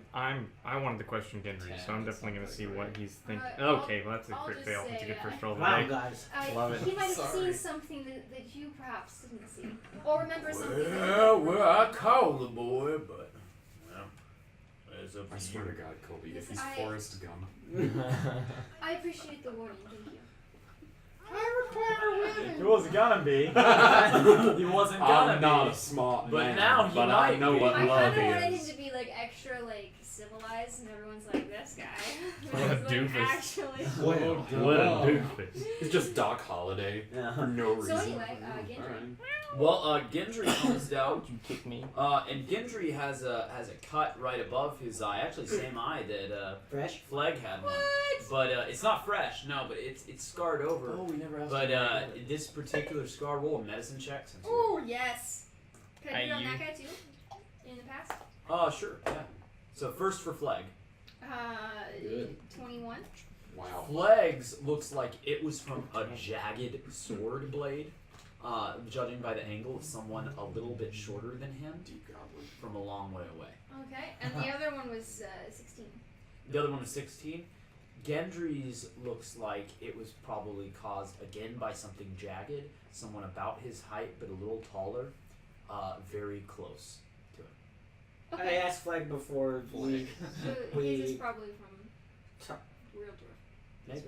wanted to question Gendry, so I'm definitely gonna see what he's thinking. Okay, well that's a I'll crit just fail. It's a say, good first roll of the Wow, day. guys. Love it. He might have Sorry. seen something that you perhaps didn't see, or remember something. Well, I called the boy, but well, it's up I to swear you. to God, Colby, if Yes, he's Forrest Gump. I appreciate the warning. Thank you. He wasn't gonna be. He wasn't gonna I'm not be. a smart But man, now he but might I know be. what I love kind of wanted him is. to be like extra like civilized, and everyone's like, "This guy." What a He's, like, doofus. Actually. What a doofus. It's just Doc Holliday for no reason. So anyway, Gendry. Alright. Well, Gendry comes down, You kick me. and Gendry has a cut right above his eye. Actually, same eye that Fresh? Fleg had one. What? But it's not fresh, no. But it's scarred over. Oh, we never asked. But him. this particular scar, roll a medicine check. Since you're- Oh yes. Could I do it on You- that guy too? In the past? Sure, yeah. So first for Fleg. Good. 21. Wow. Fleg's looks like it was from a jagged sword blade. Judging by the angle of someone a little bit shorter than him Deep Goblin. from a long way away. Okay, and the other one was 16. The other one was 16. Gendry's looks like it was probably caused again by something jagged. Someone about his height but a little taller, very close to him. I Okay, asked Flag before we. so we- his is probably from So- Real Dwarf. Maybe.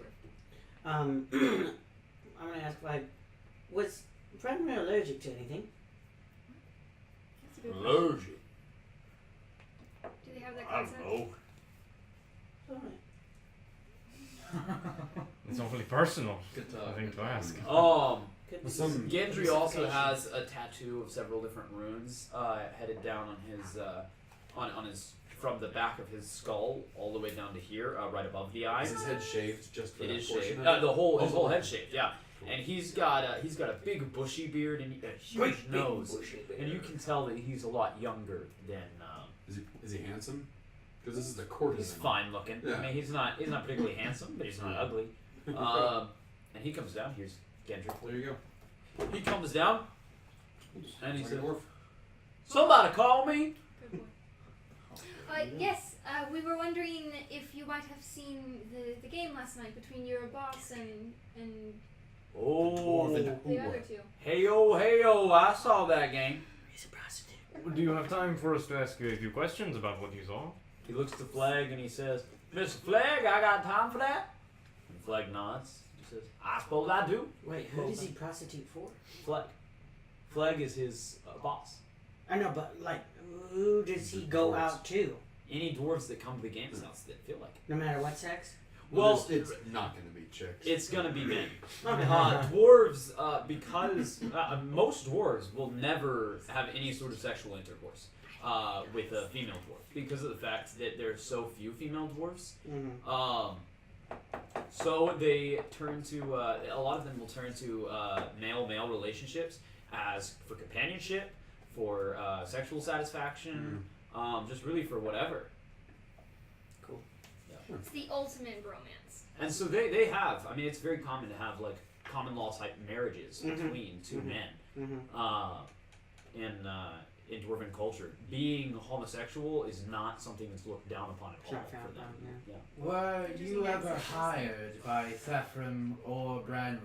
I'm gonna ask Flag, was Vladimir allergic to anything? That's a good question. Allergic. Do they have that I don't concept? know. Alright. It's awfully personal. Good I talk. think to ask. Could be Some- Gendry also has a tattoo of several different runes headed down on his on his from the back of his skull all the way down to here, right above the eye. Is his head shaved just for It that is portion shaved. of it? The whole his Oh, whole okay. head shaved, yeah. Cool. And he's got a big bushy beard and a huge nose, and you can tell that he's a lot younger than. Is he handsome? Because this is the court. He's fine looking. Yeah. I mean, he's not particularly handsome, but he's not ugly. And he comes down. Here's Gendry. There you go. He comes down, and he Like a says, dwarf. "Somebody call me." Good boy. Yes, we were wondering if you might have seen the game last night between your boss and Oh, the other two. hey-o, I saw that game. He's a prostitute. Do you have time for us to ask you a few questions about what you saw? He looks to Flag and he says, "Mr. Flag, I got time for that?" And Flag nods. He says, "I suppose I do." Wait, who does he prostitute for? Flag. Flag is his boss. I know, but like, who does he go out to? Any dwarves that come to the games house that feel like it. No matter what sex? Well, it's not going to be chicks. It's gonna be men. Okay. Dwarves, because most dwarves will never have any sort of sexual intercourse with a female dwarf because of the fact that there are so few female dwarves. Mhm. So they turn to a lot of them will turn to male-male relationships as for companionship, for sexual satisfaction, just really for whatever. It's the ultimate bromance. And so they have. I mean, it's very common to have like common law type marriages between two men. In dwarven culture, being homosexual is not something that's looked down upon at all Not for frowned them. upon, yeah. Were Just you against ever it. hired by Thefram or Branrir?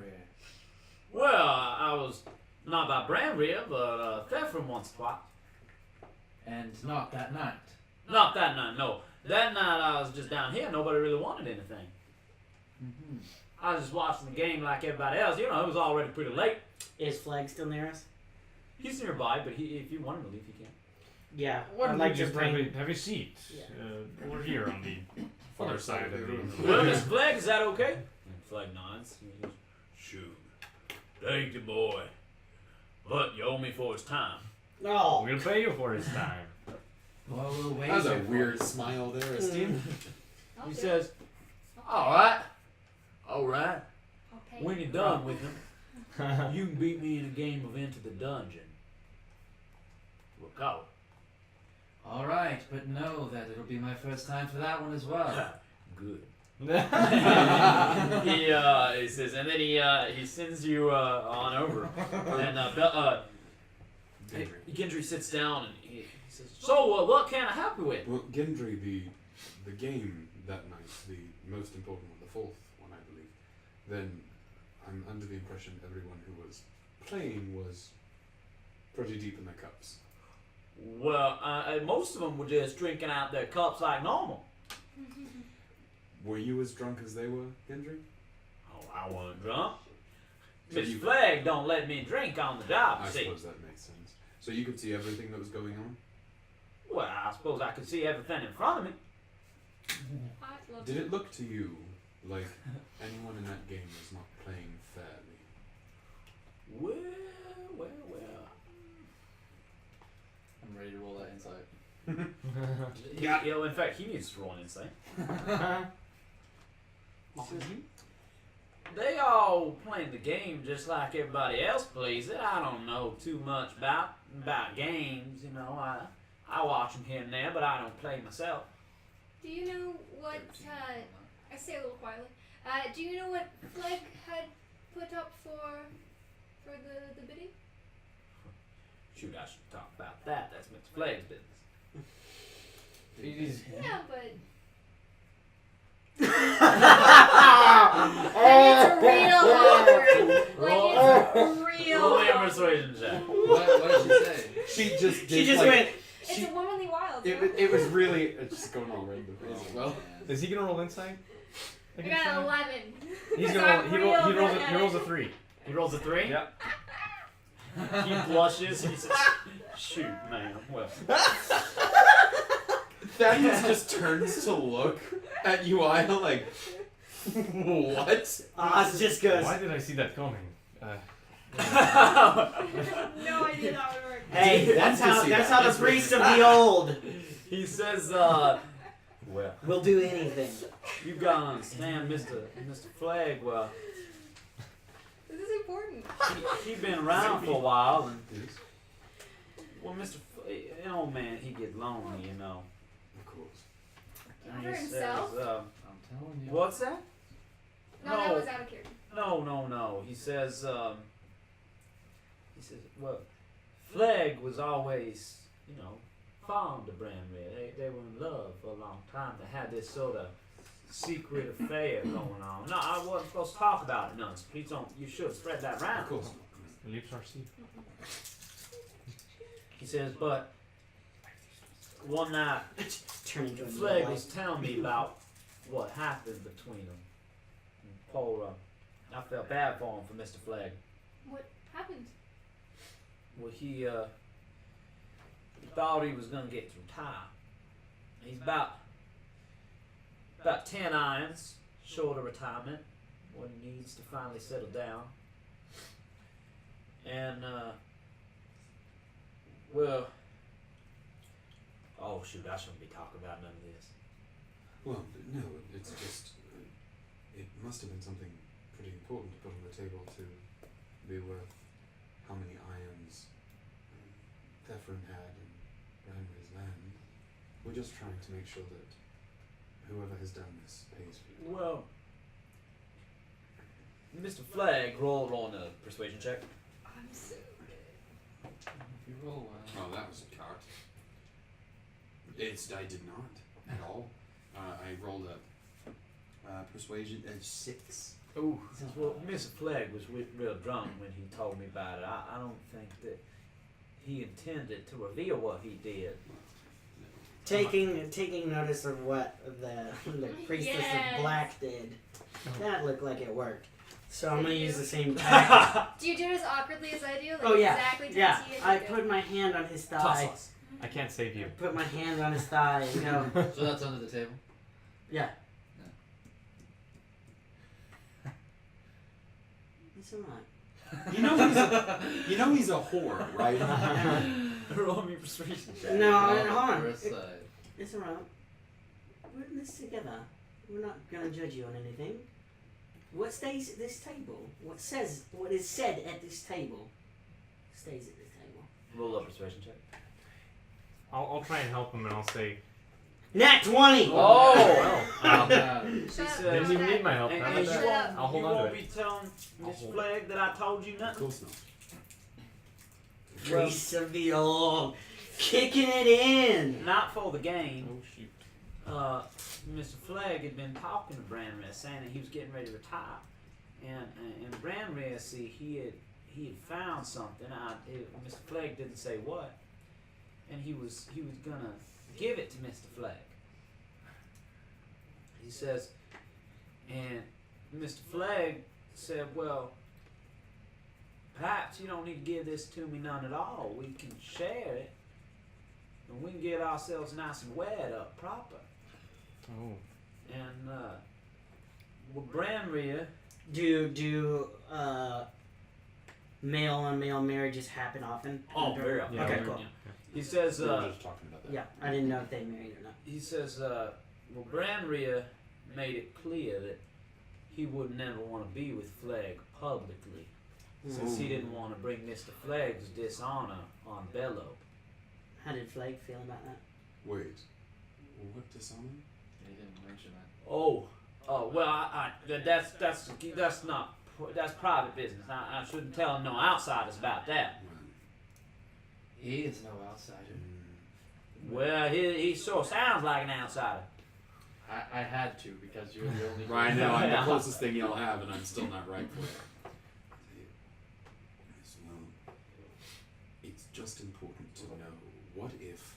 Well, I was Not by Branweir, but Thefren once or twice. And not that night. Not that night, no. That night I was just down here. Nobody really wanted anything. Mm-hmm. I was just watching the game like everybody else. You know, it was already pretty late. Is Flag still near us? He's nearby, but if you want him to leave, he can. Yeah. Why I'd don't like we to just bring. have a seat Yeah. over here on the other side of the room? Well, Miss Flag, is that okay? And Flag nods. Shoot. Thank you, boy. But you owe me for his time. No. We'll pay you for his time. Well, we'll wait. That was a weird smile there, Esteem. I'll He do says, it. all right. All right. I'll pay When you. you're done with him, you can beat me in a game of Enter the Dungeon. We'll call it. All right, but know that it'll be my first time for that one as well. Good. He says, and then he sends you on over, and Gendry sits down and he says, "So what can I help you with?" Well, Gendry, the game that night, the most important one, the fourth one, I believe. Then I'm under the impression everyone who was playing was pretty deep in their cups. Well, most of them were just drinking out their cups like normal. Were you as drunk as they were, Gendry? Oh, I wasn't drunk. So Miss you- Flag don't let me drink on the job. I See, suppose that makes sense. So you could see everything that was going on? well, I suppose I could see everything in front of me. I'd love Did to. it look to you like anyone in that game was not playing fairly? Well. I'm ready to roll that insight. You know, in fact, he needs to roll an insight. They all playing the game just like everybody else plays it. I don't know too much about games. You know, I watch them here and there, but I don't play myself. Do you know what? I say a little quietly. Do you know what Flag had put up for the bidding? Shoot, I should talk about that. That's Mr. Flag's business. Yeah, but Oh, it's real awkward. Roll Like it's real. me a awkward. persuasion check. What did she say? She just did She just like, went. It's a womanly wild. It was really it's just going all right in the face as well. Is he gonna roll insight? I got an 11. He's 'Cause gonna I'm he real rolls good he at rolls it. a 3. He rolls a 3. Yep. He blushes. He says, "Shoot, man. Well, Thaddeus just turns to look at UI like, what? Oz just goes. Why did I see that coming? No idea that would work. Hey, Wants to see that's that. how the priest of the old he says, well, will do anything. you gotta understand, Mr. Flag. Well, This is important. he been around for a while, and well, an old man, he gets lonely, you know. Of course. And For he himself? says, I'm telling you. what's that? No, that was out of character. No. He says, well, Flag was always, you know, fond of Branweir. They were in love for a long time. They had this sort of secret affair going on. No, I wasn't supposed to talk about it none. So please don't. You should spread that around. Of course. The lips are sealed. He says, but one night Turn into a Flag light. was telling me about what happened between them. And poor, I felt bad for him, for Mr. Flag. What happened? Well, he thought he was gonna get to retire. He's about 10 irons short of retirement when he needs to finally settle down. And well, oh shoot, I shouldn't be talking about none of this. Well, no, it's just it must have been something pretty important to put on the table to be worth how many irons Thefren had in Branweir's land. We're just trying to make sure that whoever has done this pays for it. Well, Mr. Flag, roll on a persuasion check. I'm so If you roll well. Oh, that was a card. I did not at all. I rolled a persuasion at 6. Ooh, well, Mr. Flegg was real drunk when he told me about it. I don't think that he intended to reveal what he did. Taking notice of what the priestess Yes. of black did, that looked like it worked. So I'm Did gonna you? use the same tactic. Do you do it as awkwardly as I do? Like Oh yeah, exactly to yeah. see it? I put my hand on his Toss thigh. us. I can't save you. Put my hand on his thigh and go. So that's under the table. Yeah. It's alright. You know he's a whore, right? Roll me persuasion check. No, Well, hold on. first side. It's alright. We're in this together. We're not gonna judge you on anything. What stays at this table? What is said at this table stays at this table. Roll a persuasion check. I'll try and help him, and I'll say, Nat 20! Oh! well, Shut She up. said- didn't even need my help. And, How and about you that? won't, I'll hold you on to won't it. be telling I'll Miss hold- Flegg that I told you Of nothing? course not. Priests of the old. Kicking it in! Not for the game. Oh shoot. Mr. Flegg had been talking to Branris, saying that he was getting ready to retire, and Branris, see, he had found something. Mr. Flegg didn't say what, and he was gonna give it to Mr. Flegg. He says, and Mr. Flegg said, well, perhaps you don't need to give this to me none at all. We can share it, and we can get ourselves nice and wed up proper. Oh. And well, Branria, Do male on male marriages happen often? very often. Yeah, Okay, we- cool. yeah. he says, We were just talking about that. Yeah, I didn't know if they married or not. he says, well, Branria made it clear that he would never want to be with Flegg publicly, since he didn't want to bring Mr. Flegg's dishonor on Bello. How did Flake feel about that? Wait. What dishonor? He didn't mention that. Oh, well, that's private business. I shouldn't tell no outsiders about that. He is no outsider. Well, he sure sounds like an outsider. I had to because you're the only. Right now, I'm Yeah. the closest thing you'll have, and I'm still not right for it. Well, it's just important to know, what if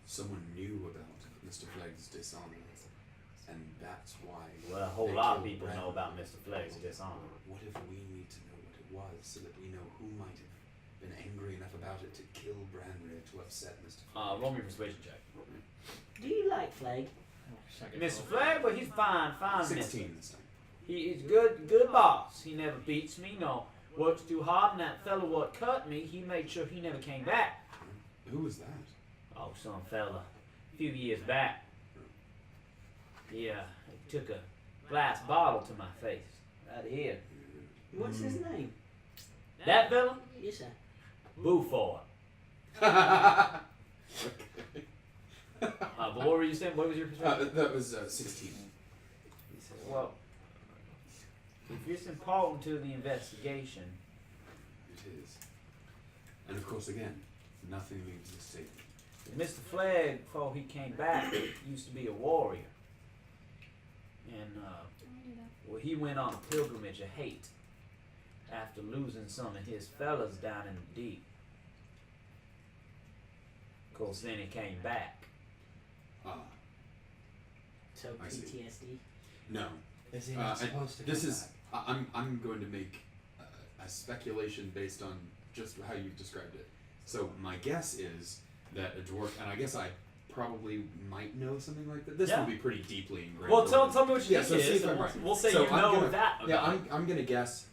someone knew about Mr. Flegg's dishonor, and that's why... Well, a whole they lot of killed people Brad? know about Mr. Flegg's dishonor. What if we need to know what it was, so that we know who might have been angry enough about it to kill Branrir to upset Mr. Flegg? Roll me a persuasion check. Do you like Flake? Mr. Flegg, well, he's fine, 16 mister. this time. He's good boss. He never beats me, no works too hard, and that fellow what cut me, he made sure he never came back. Who was that? Oh, some fella, a few years back. Yeah, he took a glass bottle to my face, right here. What's his name? That fella? Yes, sir. Buford. But what were you saying? What was your persuasion? That was 16. He said, well, if it's important to the investigation, It is. And of course, again, nothing leaves this table. Mr. Flegg, before he came back, used to be a warrior. And, well, he went on a pilgrimage of hate after losing some of his fellas down in the deep. Of course, then he came back. Ah, So I see. PTSD. no. Is he Uh, not and supposed to? This come is. back? I'm going to make a speculation based on just how you've described it. So my guess is that a dwarf, and I guess I probably might know something like that. This Yeah. will be pretty deeply ingrained. Well, for me. tell me what you Yeah, think so it see is, if and I'm right. we'll say So you I'm know gonna- that Yeah, about it. I'm gonna guess,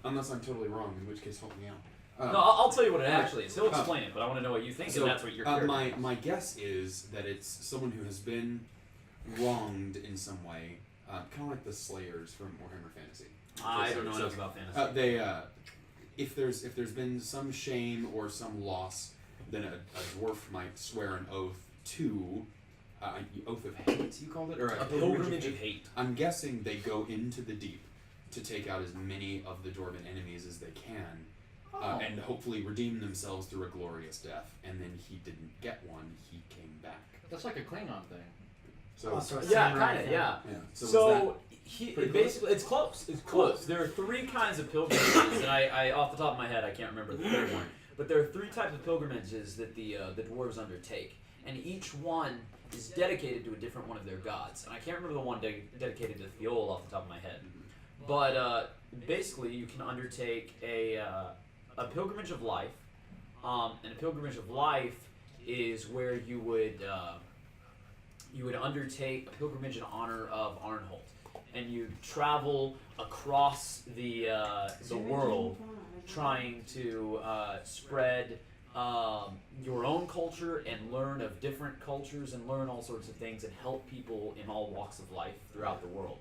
unless I'm totally wrong, in which case help me out. No, I'll tell you what it actually is. He'll explain it, but I want to know what you think, So, and that's what you're curious. my guess is that it's someone who has been wronged in some way, kind of like the Slayers from Warhammer Fantasy. I don't know So, enough about fantasy. if there's been some shame or some loss, then a dwarf might swear an oath to oath of hate. You called it, or A pilgrimage of hate. I'm guessing they go into the deep to take out as many of the dwarven enemies as they can, and hopefully redeem themselves through a glorious death. And then he didn't get one; he came back. That's like a Klingon thing. So Also a Yeah, samurai kind of. thing. Yeah. yeah. So, So he pretty basically it's close. It's close. There are three kinds of pilgrimages, and I off the top of my head I can't remember the third one. But there are three types of pilgrimages that the dwarves undertake, and each one is dedicated to a different one of their gods. And I can't remember the one dedicated to Thiol off the top of my head. But basically, you can undertake a pilgrimage of life, and a pilgrimage of life is where you would undertake a pilgrimage in honor of Arnholt, and you travel across the world trying to spread your own culture and learn of different cultures and learn all sorts of things and help people in all walks of life throughout the world.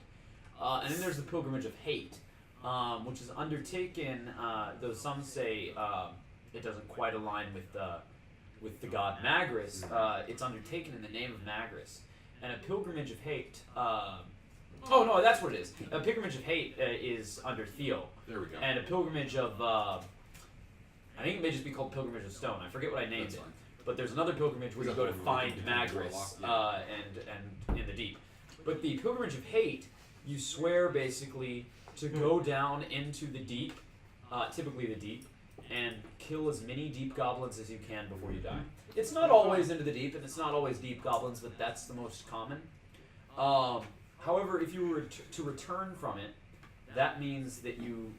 And then there's the pilgrimage of hate, which is undertaken, though some say it doesn't quite align with the god Magris. It's undertaken in the name of Magris. And a pilgrimage of hate. Oh no, that's what it is. A pilgrimage of hate is under Theo. there we go. And a pilgrimage of, I think it may just be called Pilgrimage of Stone. I forget what I named That's it. fine. But there's another pilgrimage where you go to find Magris Yeah. and in the deep. But the Pilgrimage of Hate, you swear basically to go down into the deep, typically the deep, and kill as many deep goblins as you can before you die. It's not always into the deep, and it's not always deep goblins, but that's the most common. However, if you were to return from it, that means that you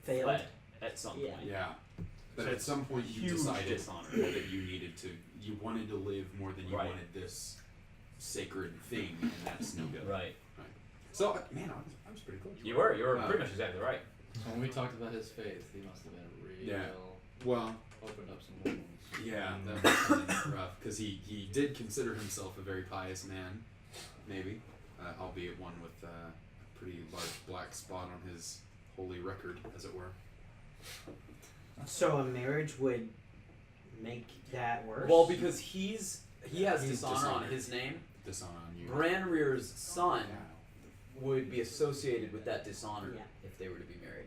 Failed. fled at some Yeah. point. Yeah. But So at it's some point you huge decided dishonor. that you wanted to live more than you Right. wanted this sacred thing, and that's no good. Right. So, man, I was pretty close. You were pretty much exactly right. So when we talked about his faith, he must have been real. Yeah. Well, Opened up some wounds. yeah, that must have been rough, because he did consider himself a very pious man, maybe, albeit one with a pretty large black spot on his holy record, as it were. So a marriage would make that worse? Well, because he has He's dishonor on dishonored. his name. Dishonor on you. Branrir's son Yeah. would be associated with that dishonor Yeah. if they were to be married.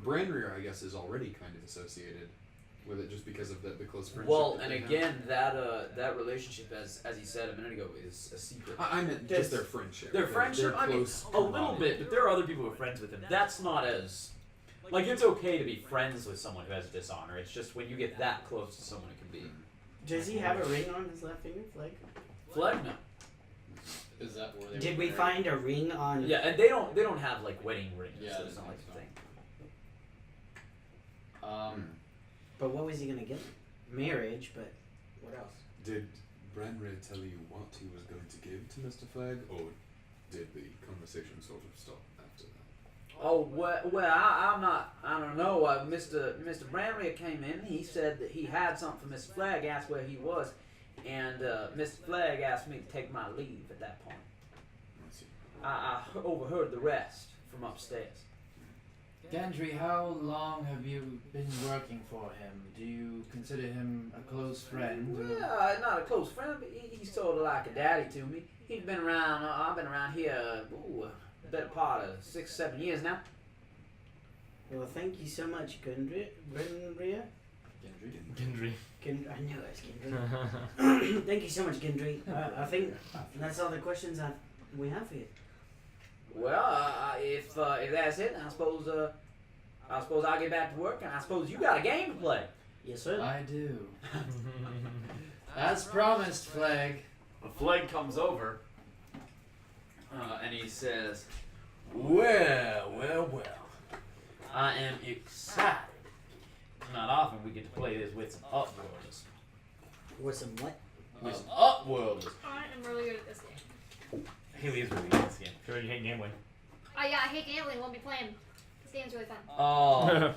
Branrir, I guess, is already kind of associated with it just because of the close friendship. Well, that and they have. again, that relationship, as he said a minute ago, is a secret. I meant Does- just their friendship. Their friendship, They're I mean, close a little bonded. bit, but there are other people who are friends with him. That's not as like it's okay to be friends with someone who has dishonor. It's just when you get that close to someone, it can be Does he have a ring on his left finger? Like, fled. No. Is that where they did were we married? find a ring on? Yeah, and they don't have like wedding rings. Yeah, so it's I not like think a so. thing. But what was he gonna get? Marriage, but what else? Did Branrir tell you what he was going to give to Mr. Flag, or did the conversation sort of stop after that? Oh well, I don't know. Mr. Branrir came in. He said that he had something for Mr. Flagg. Asked where he was, and Mr. Flagg asked me to take my leave at that point. I see. I overheard the rest from upstairs. Gendry, how long have you been working for him? Do you consider him a close friend? or- Well, not a close friend, but he's sort of like a daddy to me. He's been around. I've been around here a better part of 6-7 years now. Well, thank you so much, Gundria. Gendry? Gendry. I knew it was Gundry. Thank you so much, Gundry. I think that's all the questions we have for you. Well, if that's it, I suppose I'll get back to work, and I suppose you got a game to play. Yes, sir. I do. As promised, Flag. The Flag comes over, and he says, well. I am excited. Not often we get to play this with some upworlders. With some what? With some upworlders. I am really good at this game. Haley is really good at this game. Sure, you hate gambling. Oh yeah, I hate gambling. Won't be playing. This game's really fun.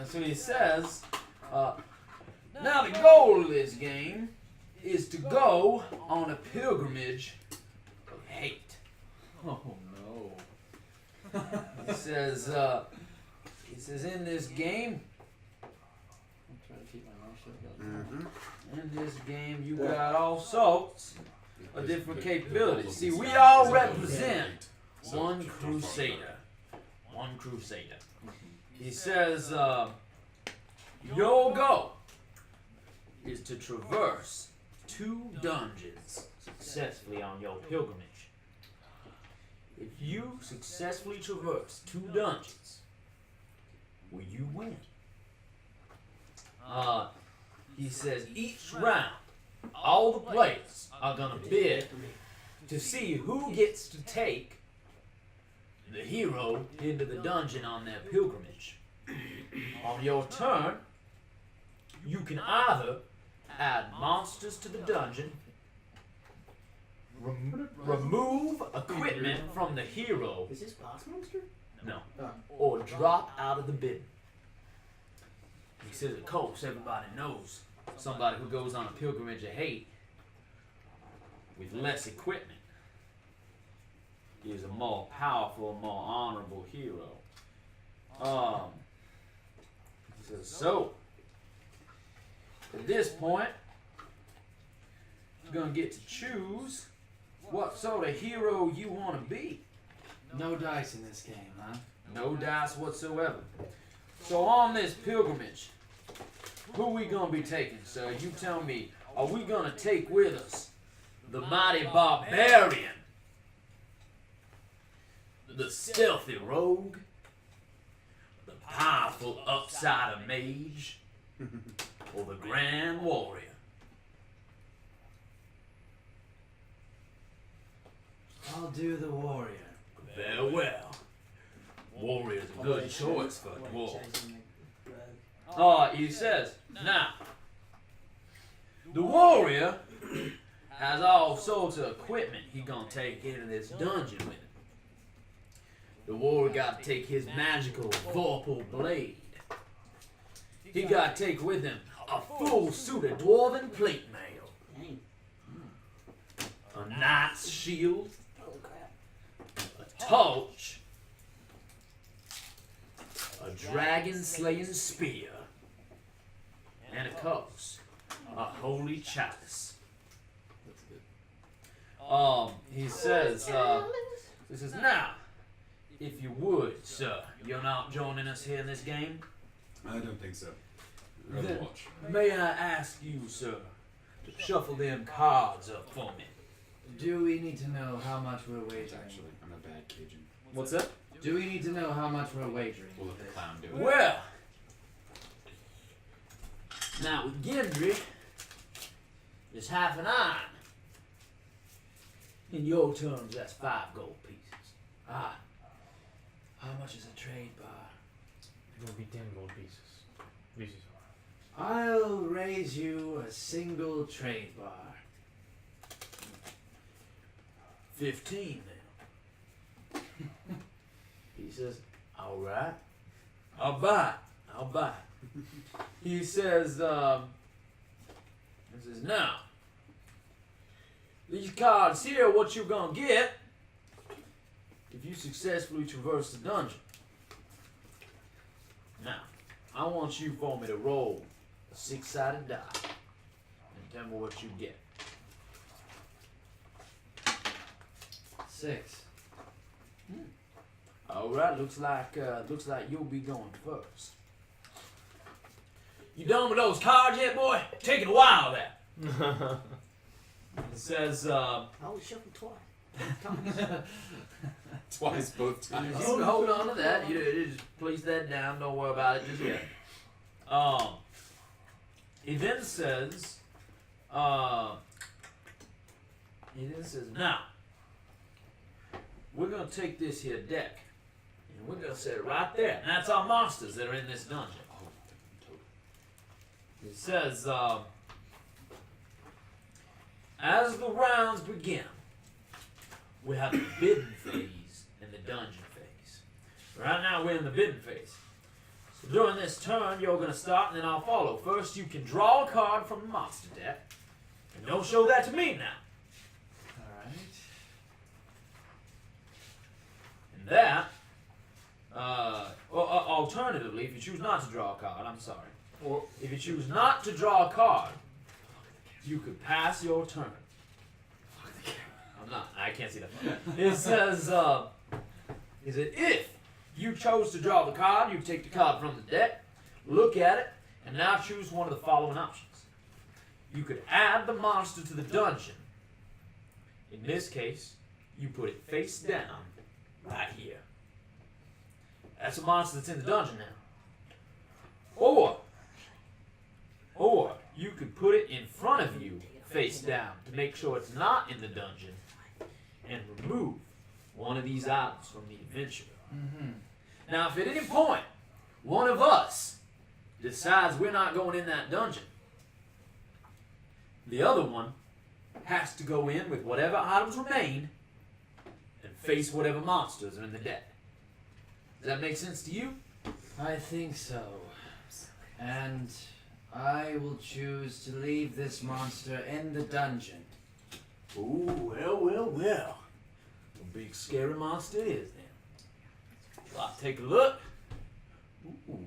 So he says, now the goal of this game is to go on a pilgrimage of hate. Oh no. He says in this game, I'm trying to keep my mouth shut. Mm-hmm. in this game you got all sorts of different capabilities. See, we all represent one crusader. One crusader. He says, your goal is to traverse 2 dungeons successfully on your pilgrimage. If you successfully traverse 2 dungeons, will you win? He says each round, all the players are gonna bid to see who gets to take the hero into the dungeon on their pilgrimage. On your turn, you can either add monsters to the dungeon, remove equipment from the hero, Is this Boss Monster? no, or drop out of the bid. He says, of course, everybody knows somebody who goes on a pilgrimage of hate with less equipment is a more powerful, more honorable hero. He says, so, at this point, you're gonna get to choose what sort of hero you want to be. No dice in this game, huh? No dice whatsoever. So on this pilgrimage, who we gonna be taking, sir? You tell me. Are we gonna take with us the mighty barbarian, the stealthy rogue, the powerful upsider mage, or the grand warrior? I'll do the warrior. Very well. Warrior's a good choice for a dwarf. He says, now, the warrior has all sorts of equipment he gonna take into this dungeon with him. The warrior got to take his magical vorpal blade. He got to take with him a full suit of dwarven plate mail, Dang. a knight's shield, Holy crap. a torch, a dragon-slaying spear, and of course, a holy chalice. That's good. He says, now, if you would, sir, you're not joining us here in this game? I don't think so. Rather Then watch. may I ask you, sir, to shuffle them cards up for me? Do we need to know how much we're wagering? Actually, I'm a bad Cajun. What's that? Do we need to know how much we're wagering? We'll let the clown do it. Well, now with Gendry, it's half an iron. In your terms, that's 5 gold pieces. Ah, how much is a trade bar? It will be 10 gold pieces. Pieces. I'll raise you a single trade bar. 15 then. He says, all right, I'll buy it. I'll buy it. He says, now, these cards here, what you gonna get if you successfully traverse the dungeon. Now, I want you for me to roll a 6-sided die and tell me what you get. 6. All right, looks like you'll be going first. You done with those cards yet, boy? Taking a while there. It says, I was shuffled twice. Twice, both times. you can hold on to that. You just place that down. Don't worry about it just yet. He then says, now, we're gonna take this here deck, and we're gonna set it right there. And that's our monsters that are in this dungeon. Oh, totally. It says, as the rounds begin, we have the bidding phase and the dungeon phase. Right now we're in the bidding phase. So during this turn, you're going to start and then I'll follow. First, you can draw a card from the monster deck. And don't show that to me now. Alright. And that, alternatively, if you choose not to draw a card, I'm sorry. Or if you choose not to draw a card, you could pass your turn. I'm not. I can't see that. It says, if you chose to draw the card, you take the card from the deck, look at it, and now choose one of the following options. you could add the monster to the dungeon. In this case, you put it face down right here. That's a monster that's in the dungeon now. Or you could put it in front of you face down to make sure it's not in the dungeon and remove one of these items from the adventure. Now, if at any point one of us decides we're not going in that dungeon, the other one has to go in with whatever items remain and face whatever monsters are in the deck. Does that make sense to you? I think so. And I will choose to leave this monster in the dungeon. Ooh, well. A big scary monster it is then. Well, I'll take a look. Ooh.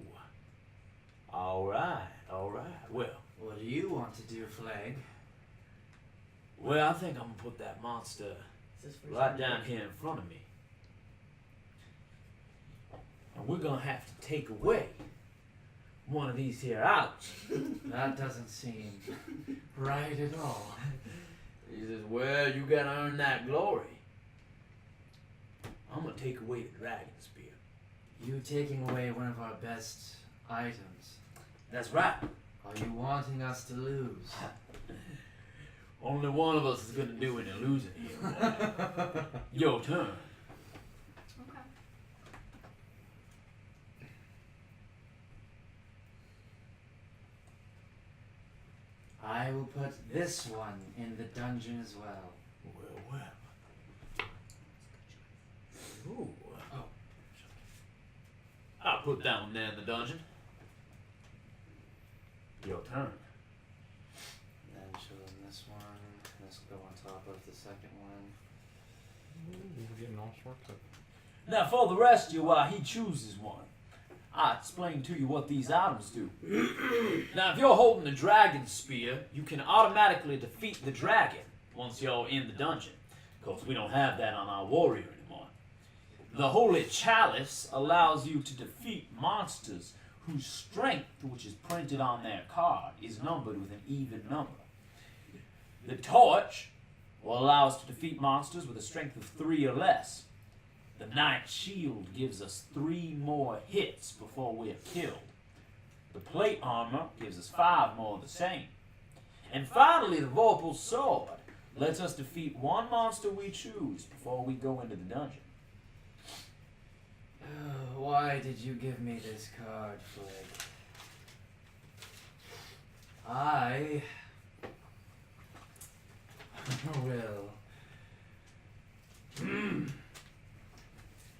Alright. Well, What do you want to do, Flag? I think I'm gonna put that monster right down here in front of me. And we're gonna have to take away one of these here items. That doesn't seem right at all. He says, well, you gotta earn that glory. I'm gonna take away the dragon spear. You taking away one of our best items. That's right. Are you wanting us to lose? Only one of us is gonna do any losing here. Your turn. Okay. I will put this one in the dungeon as well. Well. Ooh. Oh. I'll put that one there in the dungeon. Your turn. Then show them this one. This will go on top of the second one. You're getting all sorts of. Now, for the rest of you, while he chooses one, I'll explain to you what these items do. Now, if you're holding the dragon spear, you can automatically defeat the dragon once you're in the dungeon. Of course, we don't have that on our warrior anymore. The Holy Chalice allows you to defeat monsters whose strength, which is printed on their card, is numbered with an even number. The Torch will allow us to defeat monsters with a strength of 3 or less. The Knight's Shield gives us 3 more hits before we are killed. The Plate Armor gives us 5 more of the same. And finally, the Vorpal's Sword lets us defeat one monster we choose before we go into the dungeon. Why did you give me this card, Flag? I will.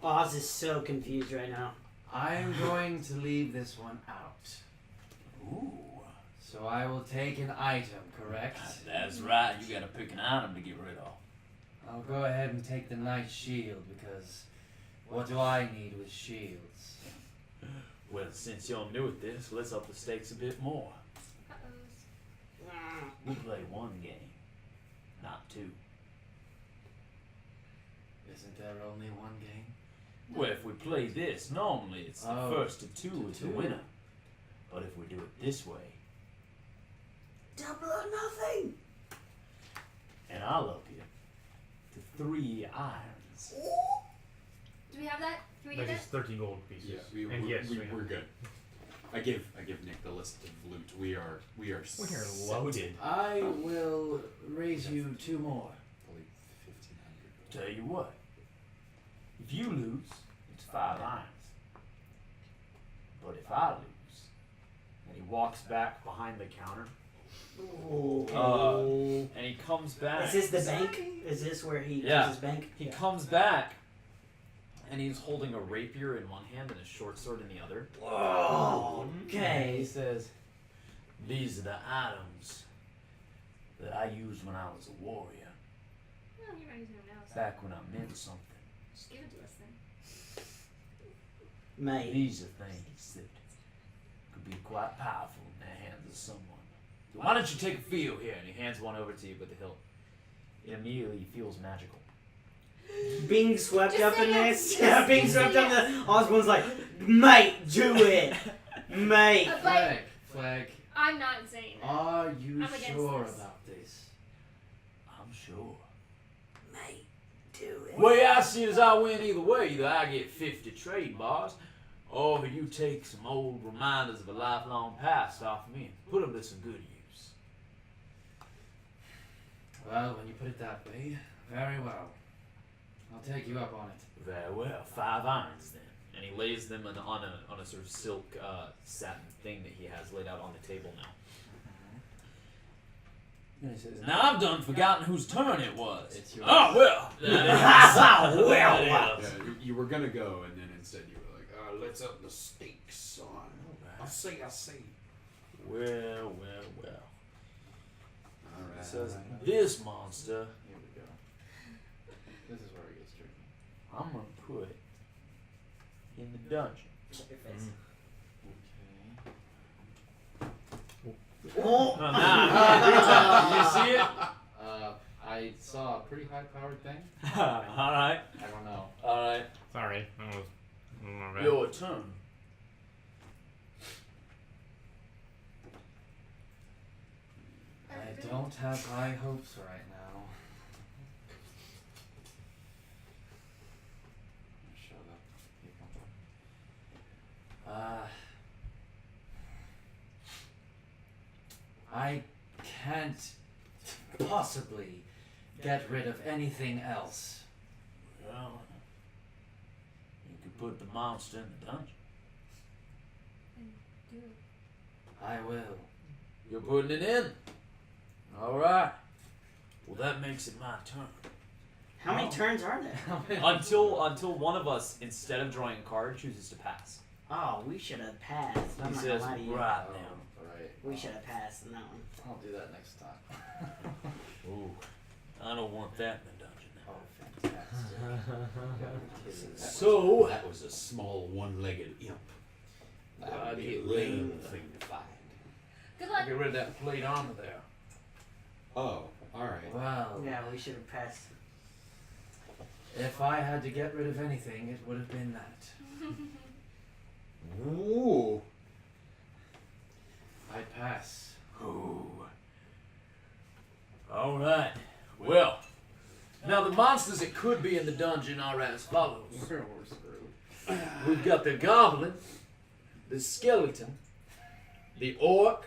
Oz is so confused right now. I'm going to leave this one out. Ooh. So I will take an item, correct? That's right, you gotta pick an item to get rid of. I'll go ahead and take the Knight's Shield because what do I need with shields? Well, since you're new at this, let's up the stakes a bit more. Uh-oh. We play 1 game, not 2. Isn't there only 1 game? Well, if we play this, normally it's the Oh, first to 2 is the 2. winner. But if we do it this way, Double or nothing. and I'll up you to 3 irons. Do we have that? Can we get That that? is 30 gold pieces. Yeah, and yes, we we're have. good. I give Nick the list of loot. We are We are set. loaded. I will raise you 2 more. Probably 1,500. Tell you what, if you lose, it's 5 irons. But if I lose, and he walks back behind the counter, and he comes back. Is this the bank? Is this where he Yeah. does his bank? He comes back, and he's holding a rapier in one hand and a short sword in the other. Oh, And he okay. says, "These are the items that I used when I was a warrior, No, you're not using them now. So back when I meant something. just give it to us then. Mate. These are things that could be quite powerful in the hands of someone. Why don't you take a feel here?" And he hands one over to you with the hilt. It immediately feels magical. Being swept Just up say in yes. this. Yeah, being Just swept say up in the. Osborne's like, mate, do it. Mate. But Flag. I'm not saying that. Are you I'm against sure this. about this? I'm sure. Mate, do it. Way I see it is I win either way. Either I get 50 trade bars, or you take some old reminders of a lifelong past off me and put them to some good use. Well, when you put it that way, very well. I'll take you up on it. Very well, 5 irons then. And he lays them on a sort of silk satin thing that he has laid out on the table now. And he says, "Now I've done forgotten whose turn it was." It's yours. Oh well. Well, Yeah, you were gonna go, and then instead you were like, let's up the stakes, son. I say. Well. Alright. He says, "This monster, Here we go. This is where it gets tricky. I'm gonna put in the dungeon." Oh, Nah, you see it? I saw a pretty high-powered thing. All right, I don't know. all right. Sorry, that was my bad. Your turn. I don't have high hopes right now. Show the people. I can't possibly get rid of anything else. Well, you could put the monster in the dungeon. Do it. I will. You're putting it in. All right. Well, that makes it my turn. how many turns are there? Until one of us, instead of drawing a card, chooses to pass. Oh, we should have passed. I'm He not says, gonna lie to you. "Right Oh, now." right. We should have passed on that one. I'll do that next time. Ooh, I don't want that in the dungeon now. Oh, fantastic. So, that was a small one-legged imp. That I would be a get lame rid of thing to find. Good I luck. get rid of that plate armor there. Oh, alright. Well, Yeah, we should have passed. if I had to get rid of anything, it would have been that. Ooh. I pass. Ooh. All right. Well, now the monsters that could be in the dungeon are as follows. We're screwed. We've got the goblin, the skeleton, the orc,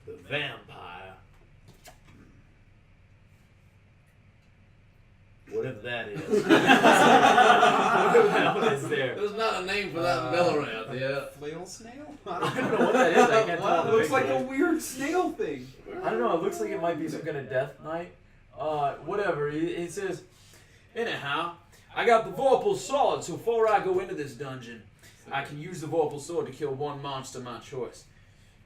the vampire, whatever that is. Whatever the hell is there? There's not a name for that mill around yet. Flail snail? I don't know what that is. I can't tell. It looks like a weird snail thing. I don't know. It looks like it might be some kind of death knight. Whatever. He says, anyhow, I got the Vorpal sword, so before I go into this dungeon, I can use the Vorpal sword to kill one monster my choice.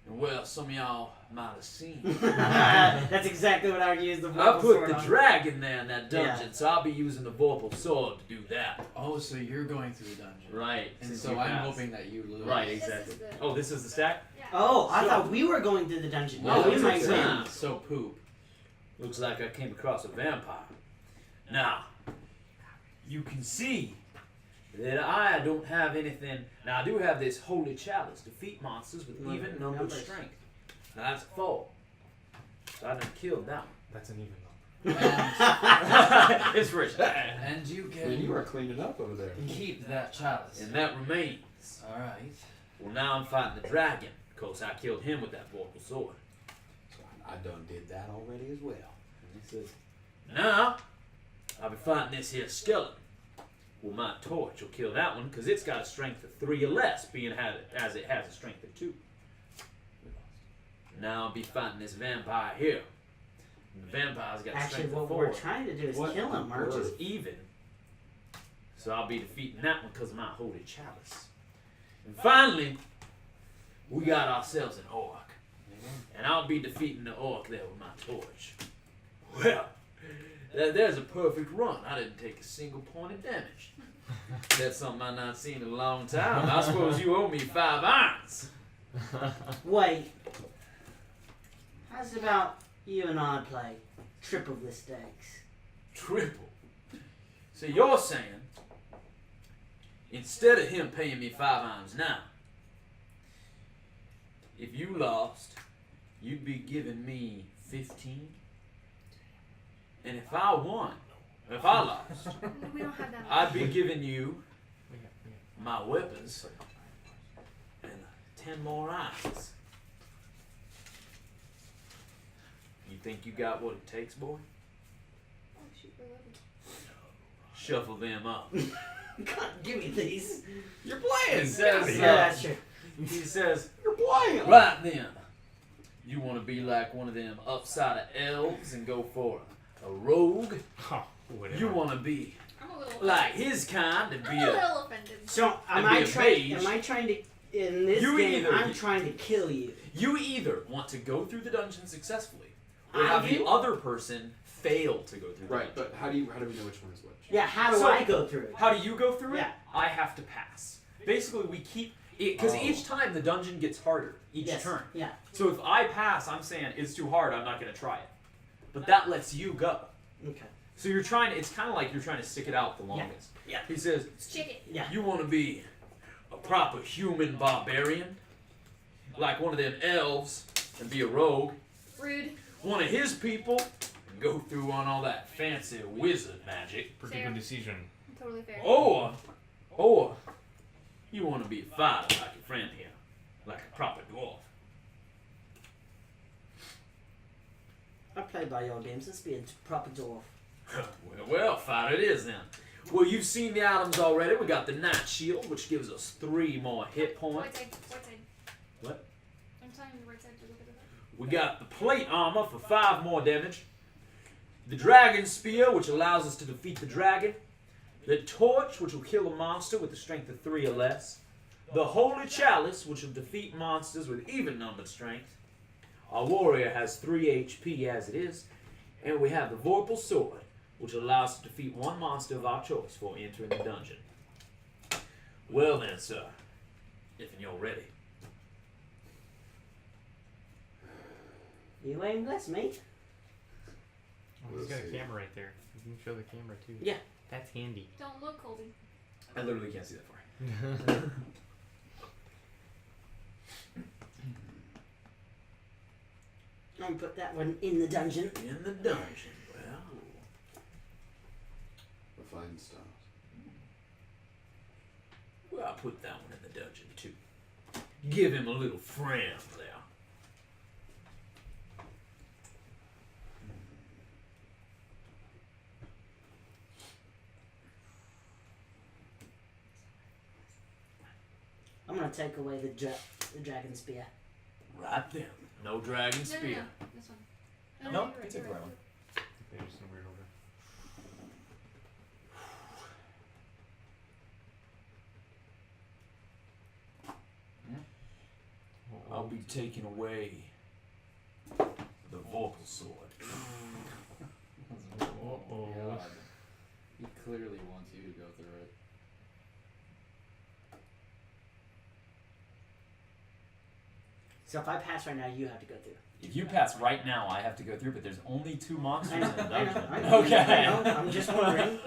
And well, some of y'all might have seen. That's exactly what I would use the I Vorpal put sword the on. dragon there in that dungeon, Yeah. so I'll be using the Vorpal sword to do that. Oh, so you're going through the dungeon. Right. And since so you I'm passed. hoping that you lose. Right, This is exactly. the- Oh, this is the stack? Yeah. Oh, I So- thought we were going through the dungeon. No, No, we it's might a win. time. So poop. Looks like I came across a vampire. Now, you can see that I don't have anything. Now, I do have this holy chalice, defeat monsters with Well, even numbered numbers. strength. Now, that's 4. So I done killed that That's an even number. one. It's rich. And you Man, you can are cleaning up over there. keep that chalice. And that remains. Alright. Well, now I'm fighting the dragon. Because I killed him with that vorpal sword. So I done did that already as well. And he says, now, I'll be fighting this here skeleton. Well, my torch will kill that one because it's got a strength of 3 or less, being as it has a strength of 2. Now I'll be fighting this vampire here. And the vampire's got a Actually, strength what of 4. we're trying to do is What kill him, on aren't Which we? is even. So I'll be defeating that one because of my holy chalice. And finally, we got ourselves an orc. And I'll be defeating the orc there with my torch. Well, there's a perfect run. I didn't take a single point of damage. That's something I've not seen in a long time. I suppose you owe me 5 irons. Wait. How's about you and I play triple the stakes? Triple. So you're saying, instead of him paying me 5 irons now, if you lost, you'd be giving me 15. And if I lost, We don't have that much. I'd be giving you We got- my weapons and 10 more eyes. You think you got what it takes, boy? Oh, shoot, we're loaded. Shuffle them up. God, give me these. You're He playing. says, Yeah, that's true. he says, You're playing. right then, you want to be like one of them upside of elves and go for a rogue? Huh, whatever. You want to be I'm a little like his kind and I'm be a a... little offended. So And am be I a trying? mage. Am I trying to? In this You game, either- I'm trying to kill you. You either want to go through the dungeon successfully, or I have the do? other person fail to go through the Right, dungeon. but how do we know which one is which? Yeah. How do So- I go through it? How do you go through it? Yeah. I have to pass. Basically, we keep... Because Oh. each time the dungeon gets harder, each Yes. turn. Yeah. So if I pass, I'm saying it's too hard, I'm not going to try it. But that lets you go. Okay. So you're trying to, it's kind of like you're trying to stick it out the longest. Yeah. He says, It's chicken. Yeah. you want to be a proper human barbarian? Like one of them elves and be a rogue? Rude. One of his people and go through on all that fancy wizard magic? Pretty Fair. good decision. Totally fair. Or you want to be a fighter like your friend here. Like a proper dwarf. I play by your games. Let's be a proper dwarf. Well, fight it is then. Well, you've seen the items already. We got the Night Shield, which gives us 3 more hit Right points. side. Right side. What? I'm telling you the right side to look at it. We got the Plate Armor for 5 more damage. The Dragon Spear, which allows us to defeat the dragon. The Torch, which will kill a monster with a strength of 3 or less. The Holy Chalice, which will defeat monsters with even-numbered strength. Our warrior has 3 HP as it is. And we have the Vorpal Sword, which allows us to defeat 1 monster of our choice before entering the dungeon. Well then, sir, if you're ready. You aimless, mate. Oh, he's got a camera right there. You can show the camera too. Yeah. That's handy. Don't look, Colby. I literally can't see that far. I'm gonna put that one in the dungeon. In the dungeon, well... The fine stuff. Well, I'll put that one in the dungeon, too. Give him a little friend there. I'm gonna take away the dragon spear. Right then. No dragon No, spear. no, no. This one. No, you're you right, take you're the right. right one. They're just in weird order. I'll be taking away the Vorpal Sword. Uh-oh. God. He clearly wants you to go through it. So if I pass right now, you have to go through. If you pass right now, I have to go through, but there's only 2 monsters I in know, the I dungeon. know, I know. Okay. I know, I'm just wondering.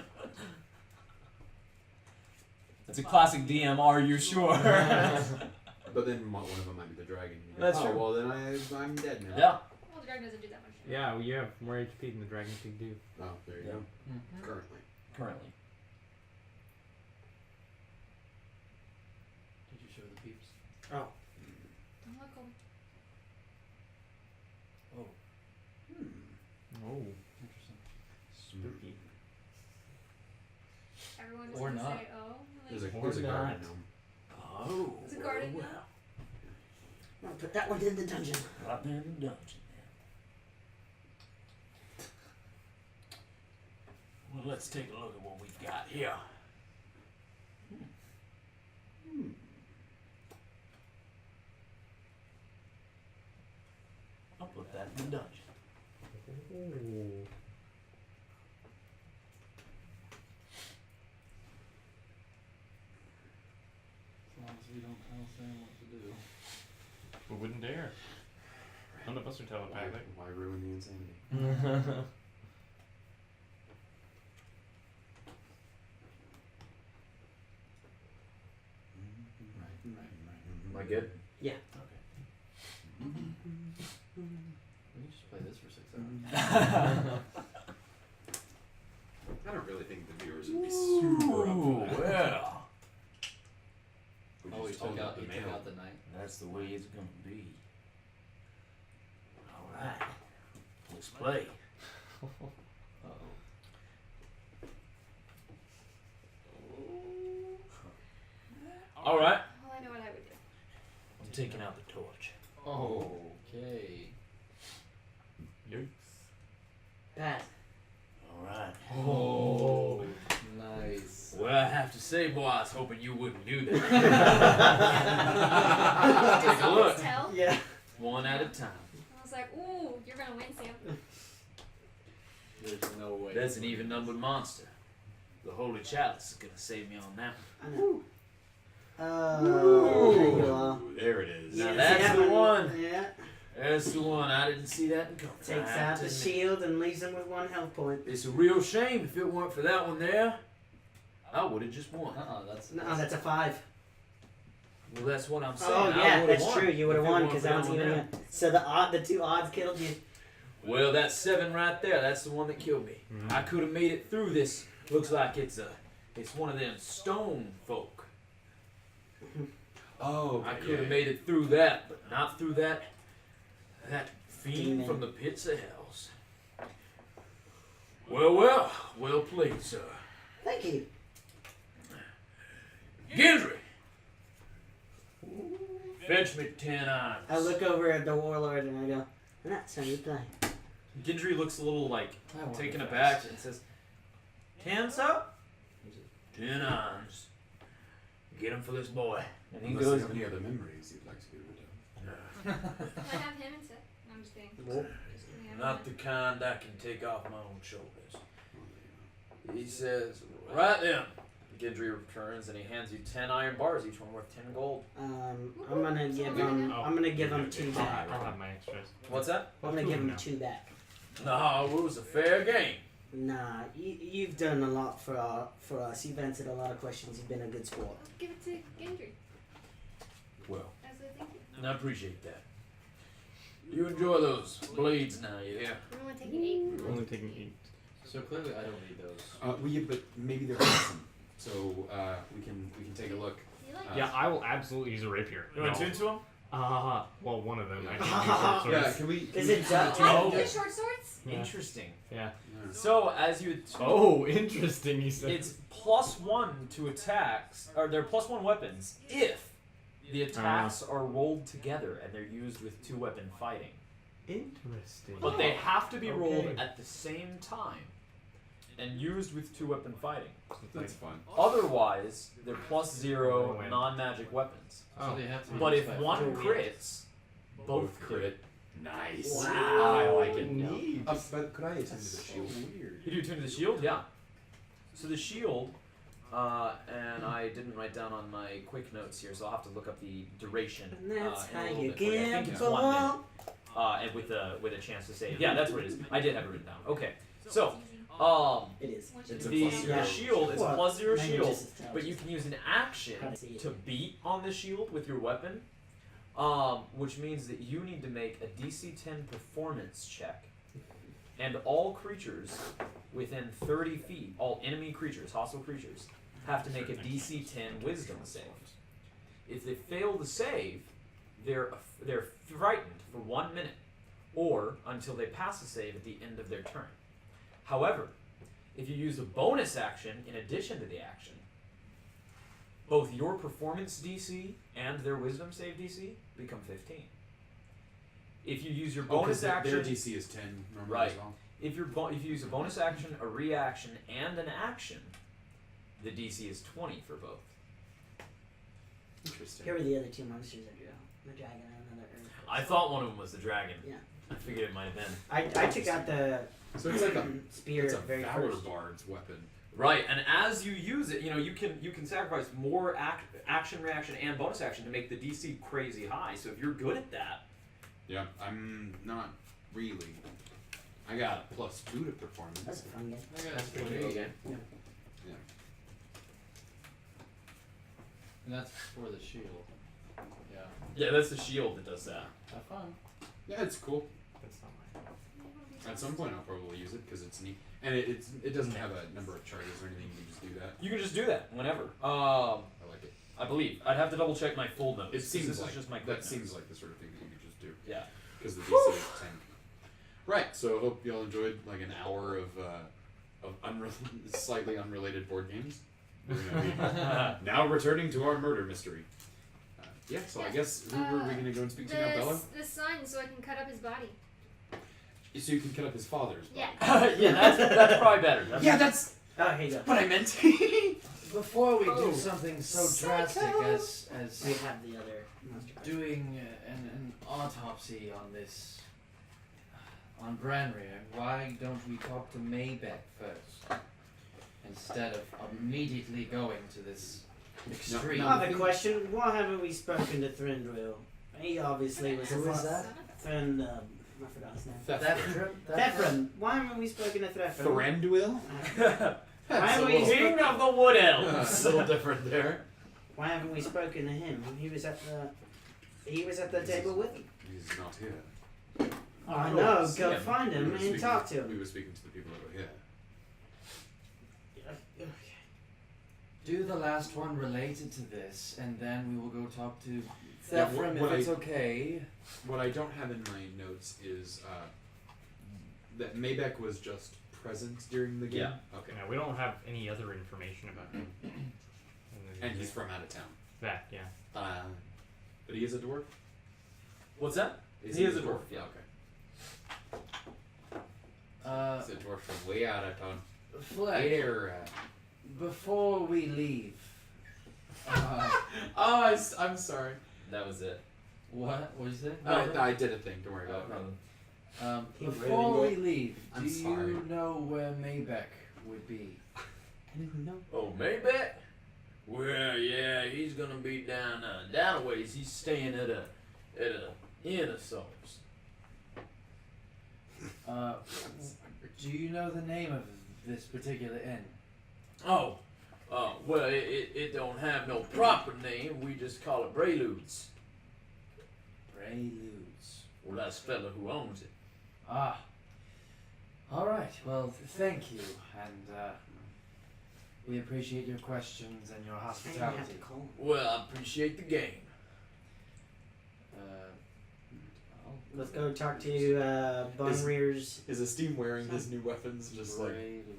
It's a classic DM, are you sure? But then one of them might be the dragon. You go, That's oh, true. well, then I'm dead now. Yeah. Well, the dragon doesn't do that much. Yeah, well, you have more HP than the Dragon Pig do. Oh, there you Yeah. go. Mm-hmm. Currently. Currently. Did you show the peeps? Oh, Don't look, Colby. Oh, Interesting. spooky. Everyone Or just gonna not. say, oh. There's Like, a, there's a Or garden not. gnome. Oh, It's a well, garden well. I'm gonna put that one in the dungeon. Right there in the dungeon, then. Well, let's take a look at what we've got here. I'll put that in the dungeon. Ooh. As long as we don't tell Sam what to do. We wouldn't dare. None of us are Why, telepathic. why ruin the insanity? Am I good? Yeah. Okay. play this for 6 hours. I don't really think the viewers would be super up for that. Well, We Oh, he just took told out, the he took mail. out the knight. that's the way it's gonna be. All right, let's play. Uh-oh. All right, Well, I know what I would do. I'm taking out the torch. Okay. Pat. All right. Oh, nice. Well, I have to say, boy, I was hoping you wouldn't do that. Just Take a so look. it's tell. Yeah. One at a time. I was like, ooh, you're gonna win, Sam. There's no way. That's an even-numbered monster. The Holy Chalice is gonna save me on that one. I know. Oh, there you are. Ooh, there it is. Now Yeah, that's see the that one. Yeah. That's the one. I didn't see that coming. Takes I have out to the admit. shield and leaves him with 1 health point. It's a real shame. If it weren't for that one there, I would have just won. That's No, that's a 5. Well, that's what I'm saying. Oh I yeah, would've that's won true. You would have if it won weren't because for that one's one even. there. So the 2 odds killed you. Well, that's 7 right there. That's the one that killed me. Mhm. I could have made it through this. Looks like it's one of them stone folk. Oh, I okay, could have yeah. made it through that, but not through that fiend Demon. from the pits of hells. Well played, sir. Thank you. Gendry, fetch me 10 irons. I look over at the warlord and I go, and that's how you play. Gendry looks a little like I want taken the aback fast. and says, 10, sir? 10 irons. Get him for this boy. And he Unless goes, you have any other memories you'd like to get rid of. Can I have him instead? No, I'm just kidding. Well, Just kidding, I have not him. the kind I can take off my own shoulders. He says, right then. Gendry returns and he hands you 10 iron bars, each one worth 10 gold. I'm gonna give him. I'm gonna give him 2 back. I'll have my extras. What's that? I'm gonna give him 2 back. No, it was a fair game. Nah, you've done a lot for us. You've answered a lot of questions. You've been a good sport. I'll give it to Gendry Well, as a thank you. and I appreciate that. You enjoy those blades now, yeah? I'm only taking 8. Only taking 8. So clearly I don't need those. But maybe they're awesome. So we can take a look. You like Yeah, I will absolutely use a rapier. You want to tune to them? Well, one of them. Yeah. I can use short Yeah, swords. can we? Is it Dutch? Oh, Oh. the short swords? Yeah. Interesting. Yeah. So, as you attune, Oh, interesting. You said. it's +1 to attacks, or they're +1 weapons if the attacks are rolled together and they're used with 2-weapon fighting. Interesting. But they have to be rolled Okay. at the same time and used with 2-weapon fighting. That's fun. Otherwise, they're +0 Win. non-magic weapons. So they have to be But if used by one four. crits, both crit. Nice. Wow. I like it. Neat. But could I attend to the shield? Weird. You do tune to the shield? Yeah. So the shield, and I didn't write down on my quick notes here, so I'll have to look up the duration. And that's in a how little you bit for you. I think get it's 1 minute. ball. And with a chance to save. Yeah, that's what it is. I did have it written down. Okay. So, It is. It's a the plus Yeah. shield is a Well, +0 language shield, is intelligence. but you can use an action How to see it. to beat on the shield with your weapon, which means that you need to make a DC 10 performance check, and all creatures within 30 feet, all enemy creatures, hostile creatures, have to make a DC 10 Wisdom save. If they fail to save, they're frightened for 1 minute, or until they pass the save at the end of their turn. However, if you use a bonus action in addition to the action, both your performance DC and their wisdom save DC become 15. If you use your bonus action, Their DC is 10 normally Right. as well. if you use a bonus action, a reaction, and an action, the DC is 20 for both. Interesting. Here were the other 2 monsters I drew. The dragon and another earth. I thought one of them was the dragon. Yeah. I figured it might have been. I took out the So it's like a spear it's a very Valor first. Bard's weapon. Right, and as you use it, you can sacrifice more action, reaction, and bonus action to make the DC crazy high. So if you're good at that, Yeah, I'm not really. I got a +2 to performance. That's a fun game. I got That's pretty 20. good. And that's for the shield. Yeah. yeah, that's the shield that does that. Have fun. Yeah, it's cool. That's not mine. At some point, I'll probably use it because it's neat, and it doesn't have a number of charges or anything. You can just do that. You can just do that whenever. I like it. I believe I'd have to double check my full notes. It seems this like is just my quick that seems notes. like the sort of thing that you could just do. Yeah. Because the DC is 10. Right. So I hope y'all enjoyed like an hour of slightly unrelated board games. We're gonna be now returning to our murder mystery. Yeah. So I guess who were we gonna go and speak to now, Bella? The son, so I can cut up his body. So you can cut up his father's body. Yeah. Yeah, that's probably better. That's Oh, here you go. what I meant. Before we Oh. do something so drastic as We have the other master card. doing an autopsy on this, on Branrir, why don't we talk to Maybeck first, instead of immediately going to this extreme? I have a question. Why haven't we spoken to Thranduil? He obviously was Who is that? Thran, I forgot his name. Thefren. Thefren. Why haven't we spoken to Thefren? Thranduil? Why That's a haven't we little- King of the Wood Elves. a little different there. Why haven't we spoken to him? He was at the table with him. He's not here. I Oh, know. see Go him. find him were and speaking- talk to him. We were speaking to the people over here. Do the last one related to this, and then we will go talk to Yeah, Thefren what if it's I- okay. What I don't have in my notes is that Maybeck was just present during the game. Yeah. Okay. Yeah, we don't have any other information about him. And he's from out of town. that, yeah. But he is a dwarf? What's that? Is He is a dwarf. Yeah, okay. He's a dwarf from way out of town. Fleck, Here. before we leave, I'm sorry. That was it. what was it? I did a thing. Don't worry No about it. problem. He Before really we leave, I'm do sorry. you know where Maybeck would be? Oh, Maybeck? Well, yeah, he's gonna be down a ways. He's staying at a inn of sorts. Do you know the name of this particular inn? Oh, well, it don't have no proper name. We just call it Preludes. Preludes. Well, that's the fella who owns it. Ah. All right. Well, thank you, and we appreciate your questions and your I didn't hospitality. have to call him. Well, I appreciate the game. Let's go talk to Bunrear's. Is Esteem wearing his new weapons just like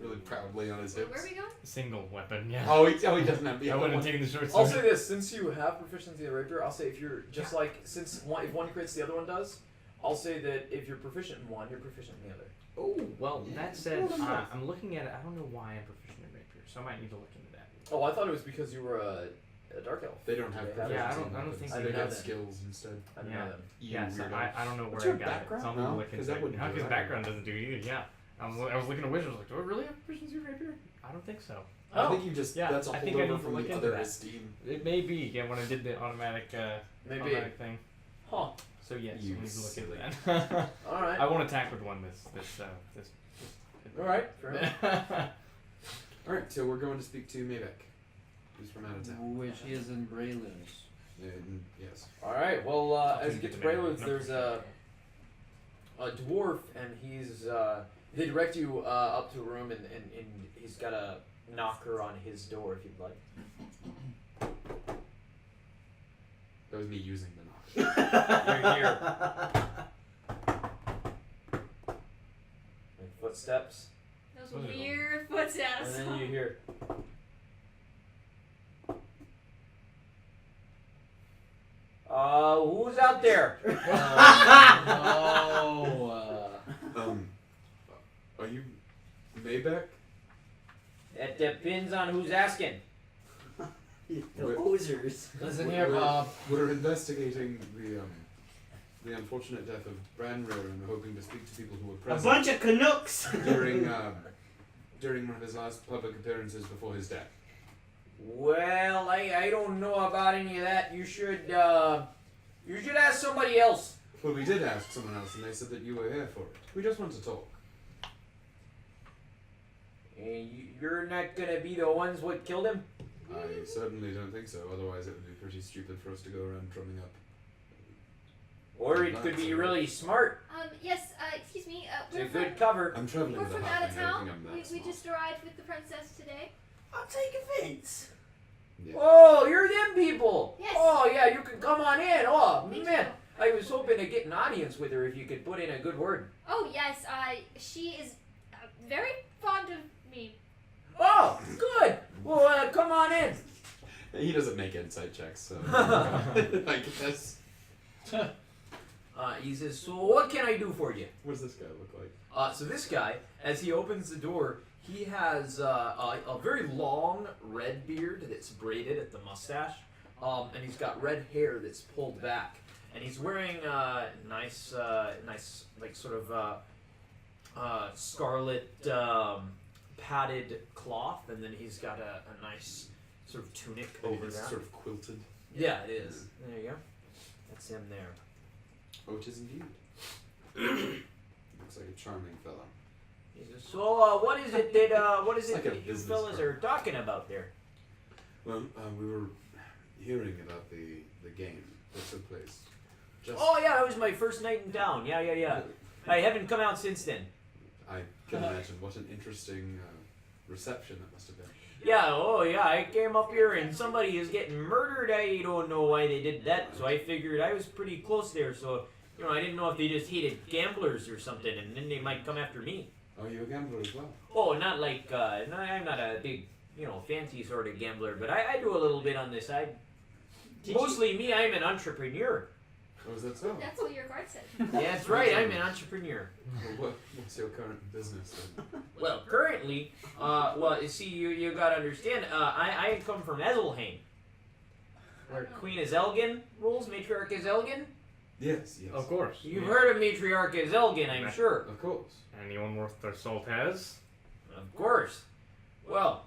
really proudly on his Where hips? are we going? Single weapon, yeah. Oh, he doesn't have the I other wouldn't one. have taken the short I'll sword. say this: since you have proficiency in rapier, I'll say if you're just like if one crits, the other one does. I'll say that if you're proficient in one, you're proficient in the other. Oh, well, that said, Well, then I'm looking at it. I don't know why I'm proficient in rapier, so I might need to look into that. Oh, I thought it was because you were a dark elf. They don't have They proficiency. Yeah, I in don't weapons. think I they didn't have know that. skills instead. I didn't Yeah. know them. You Yeah, so weirdo. I don't know What's where your I got background? it. So I'm No, gonna look 'cause into that it. wouldn't How do his that. background doesn't do it either. Yeah, I was looking at wizards like, do I really have proficiency in rapier? I don't think so. I think you just Yeah, that's a I think I need holdover to from look the into other that. Esteem. It may be. Yeah, when I did the automatic Maybe. thing. Huh. So yes, You I need to look silly. into that. All right. I won't attack with one this. All right. Fair enough. All right, so we're going to speak to Maybeck, who's from out of town. Which is in Preludes. Yes. All right. Well, as you Change get to the name. Preludes, No. there's a dwarf, and he's they direct you up to a room, and he's got a knocker on his door if you'd like. That was me using the knock. You're here. Like footsteps, Those Those are weird footsteps. and then you hear. Who's out there? Are you Maybeck? It depends on who's asking. The Wait. hosers. Listen here, Bob. We're investigating the unfortunate death of Branrir and hoping to speak to people who were A present bunch of Canucks. during one of his last public appearances before his death. Well, I don't know about any of that. You should ask somebody else. Well, we did ask someone else, and they said that you were here for it. We just want to talk. You're not gonna be the ones what killed him? I certainly don't think so. Otherwise, it would be pretty stupid for us to go around drumming up Or it could be really smart. Yes, excuse me. It's a We're good from, cover. I'm traveling we're with a from out of halfling. I don't town. think I'm that We smart. just arrived with the princess today. I'll take offense. Yeah. Oh, you're them people. Yes. Oh, yeah, you can come on in. Oh, Thank man. you. I was hoping to get an audience with her if you could put in a good word. Oh yes, she is very fond of me. Oh, good. Well, come on in. He doesn't make insight checks, so I guess. He says, so what can I do for you? What does this guy look like? So this guy, as he opens the door, he has a very long red beard that's braided at the mustache, and he's got red hair that's pulled back, and he's wearing nice, like sort of scarlet padded cloth, and then he's got a nice sort of tunic over It's that. sort of quilted. Yeah, it is. There you go. That's him there. Oh, it is indeed. Looks like a charming fellow. He says, so what is it It's like a that you business fellas card. are talking about there? Well, we were hearing about the game that took place. Just Oh yeah, that was my first night in town. Yeah. I haven't come out since then. I can imagine what an interesting reception that must have been. Yeah, I came up here and somebody is getting murdered. I don't know why they did that, so I figured I was pretty close there, so, I didn't know if they just hated gamblers or something, and then they might come after me. Oh, you're a gambler as well. Oh, not like, no, I'm not a big, fancy sort of gambler, but I do a little bit on the side. Mostly me, I'm an entrepreneur. Oh, is that so? That's what your card said. Yeah, that's right, I'm an entrepreneur. Well, what's your current business then? Well, currently, you see, you gotta understand, I come from Ezelhain, where Queen Ezelgin rules, Matriarch Ezelgin. Yes. Of course. You've heard of Matriarch Ezelgin, I'm sure. Of course. Anyone worth their salt has. Of course. Well,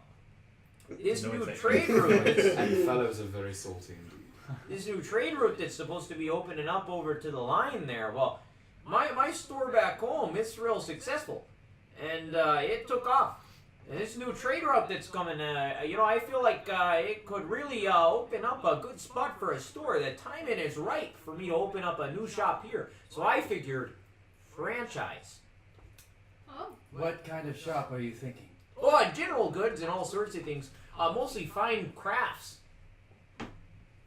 this No new insight. trade route, And fellows are very salty indeed. this new trade route that's supposed to be opening up over to the line there. Well, my store back home, it's real successful, and it took off. And this new trade route that's coming, I feel like it could really open up a good spot for a store. The timing is right for me to open up a new shop here. So I figured franchise. Oh, What kind of shop are you thinking? Oh, general goods and all sorts of things. Mostly fine crafts.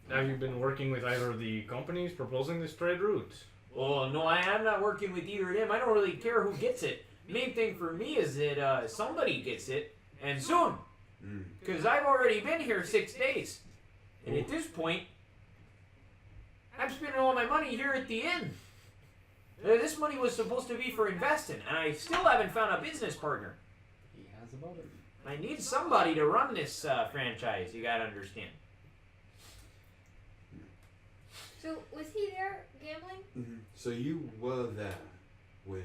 Have you been working with either of the companies proposing this trade route? Oh, no, I'm not working with either of them. I don't really care who gets it. Main thing for me is that somebody gets it, and soon. Because I've already been here 6 days. And at this point, I'm spending all my money here at the inn. This money was supposed to be for investing, and I still haven't found a business partner. He has a motive. I need somebody to run this franchise, you gotta understand. so was he there gambling? Mm-hmm. So you were there when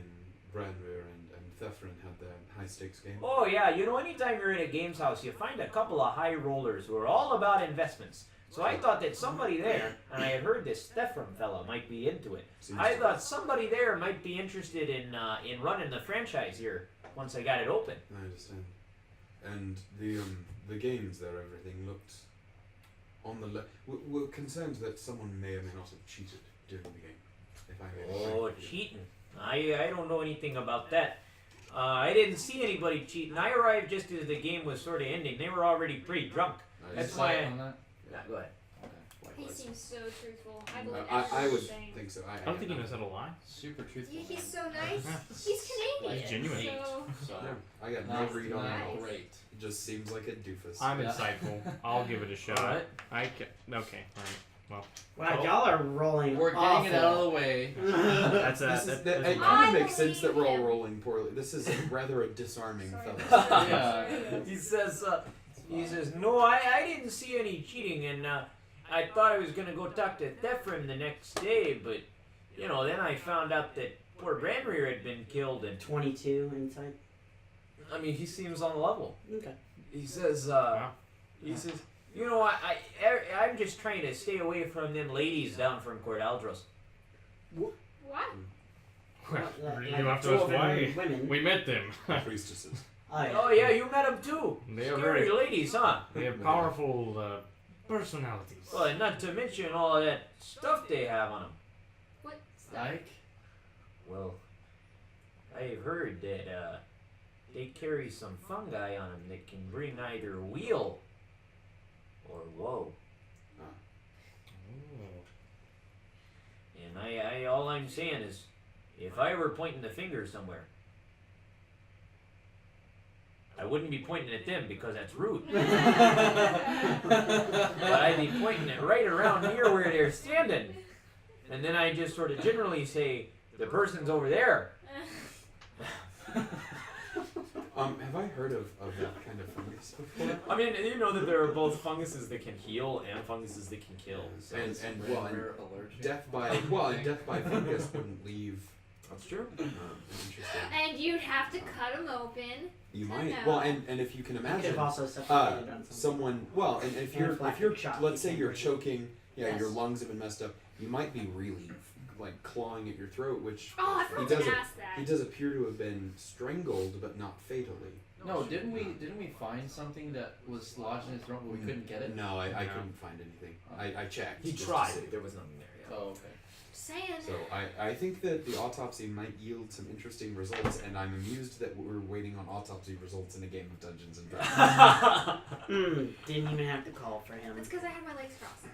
Branrir and Thefren had their high stakes game? Oh yeah, anytime you're in a games house, you find a couple of high rollers who are all about investments. So I thought that somebody there, and I had heard this Thefren fella might be into it. I thought somebody there might be interested in running the franchise here once I got it open. I understand. And the games there, everything looked on the we're concerned that someone may or may not have cheated during the game. If I may be Oh, frank with you. cheating. I don't know anything about that. I didn't see anybody cheating. I arrived just as the game was sort of ending. They were already pretty drunk. I That's see. why Insight on that? Yeah, go ahead. He Likewise. seems so truthful. I believe I everything would he's saying. think so. I don't think he knows how to lie. Super truthful. He's so nice. He's Canadian. He's genuine. So So, Yeah, I got no not, read on nice. it. great. It just seems like a doofus. I'm Yeah. insightful. I'll give it a shot. Alright. Okay. Alright. Wow, Oh. y'all are rolling. We're getting it out of the way. That's This is that, the, that's it my- kind I of makes sense that we're all believe him. rolling poorly. This is rather a disarming Sorry. fellow. Yeah. He says, no, I didn't see any cheating, and I thought I was gonna go talk to Thefren the next day, but then I found out that poor Branrir had been killed, and 22 inside. I mean, he seems on the level. Okay. He says, Wow. I'm just trying to stay away from them ladies down from Cordaldros. what? You have to ask why. Women. We met them. Priestesses. Oh yeah, you met them too. They are Scary very. ladies, huh? They have powerful personalities. Well, and not to mention all of that stuff they have on them. Like? Well, I've heard that they carry some fungi on them that can bring either weal or woe. And I all I'm saying is, if I were pointing the finger somewhere, I wouldn't be pointing at them because that's rude. But I'd be pointing it right around here where they're standing. And then I just sort of generally say, the person's over there. Have I heard of that kind of fungus before? I mean, you know that there are both funguses that can heal and funguses that can kill. So And Rare allergic. death by fungus wouldn't leave. that's true. Interesting. And you'd have to cut them open. You I might. know. Well, and if you can You could have imagine, also suffocated on something. someone. Well, and if you're Shock, let's you say can't you're breathe. choking, Yes. your lungs have been messed up. You might be really like clawing at your throat, which Oh, I he forgot to doesn't. ask that. He does appear to have been strangled, but not fatally. No, didn't we find something that was lodged in his throat but we couldn't get it? No, I No. couldn't find anything. I checked. He just to tried, see. but there was nothing there yet. Oh, okay. Saying. So I think that the autopsy might yield some interesting results, and I'm amused that we're waiting on autopsy results in a game of Dungeons and Dragons. Didn't even have to call for him. It's because I had my legs crossed.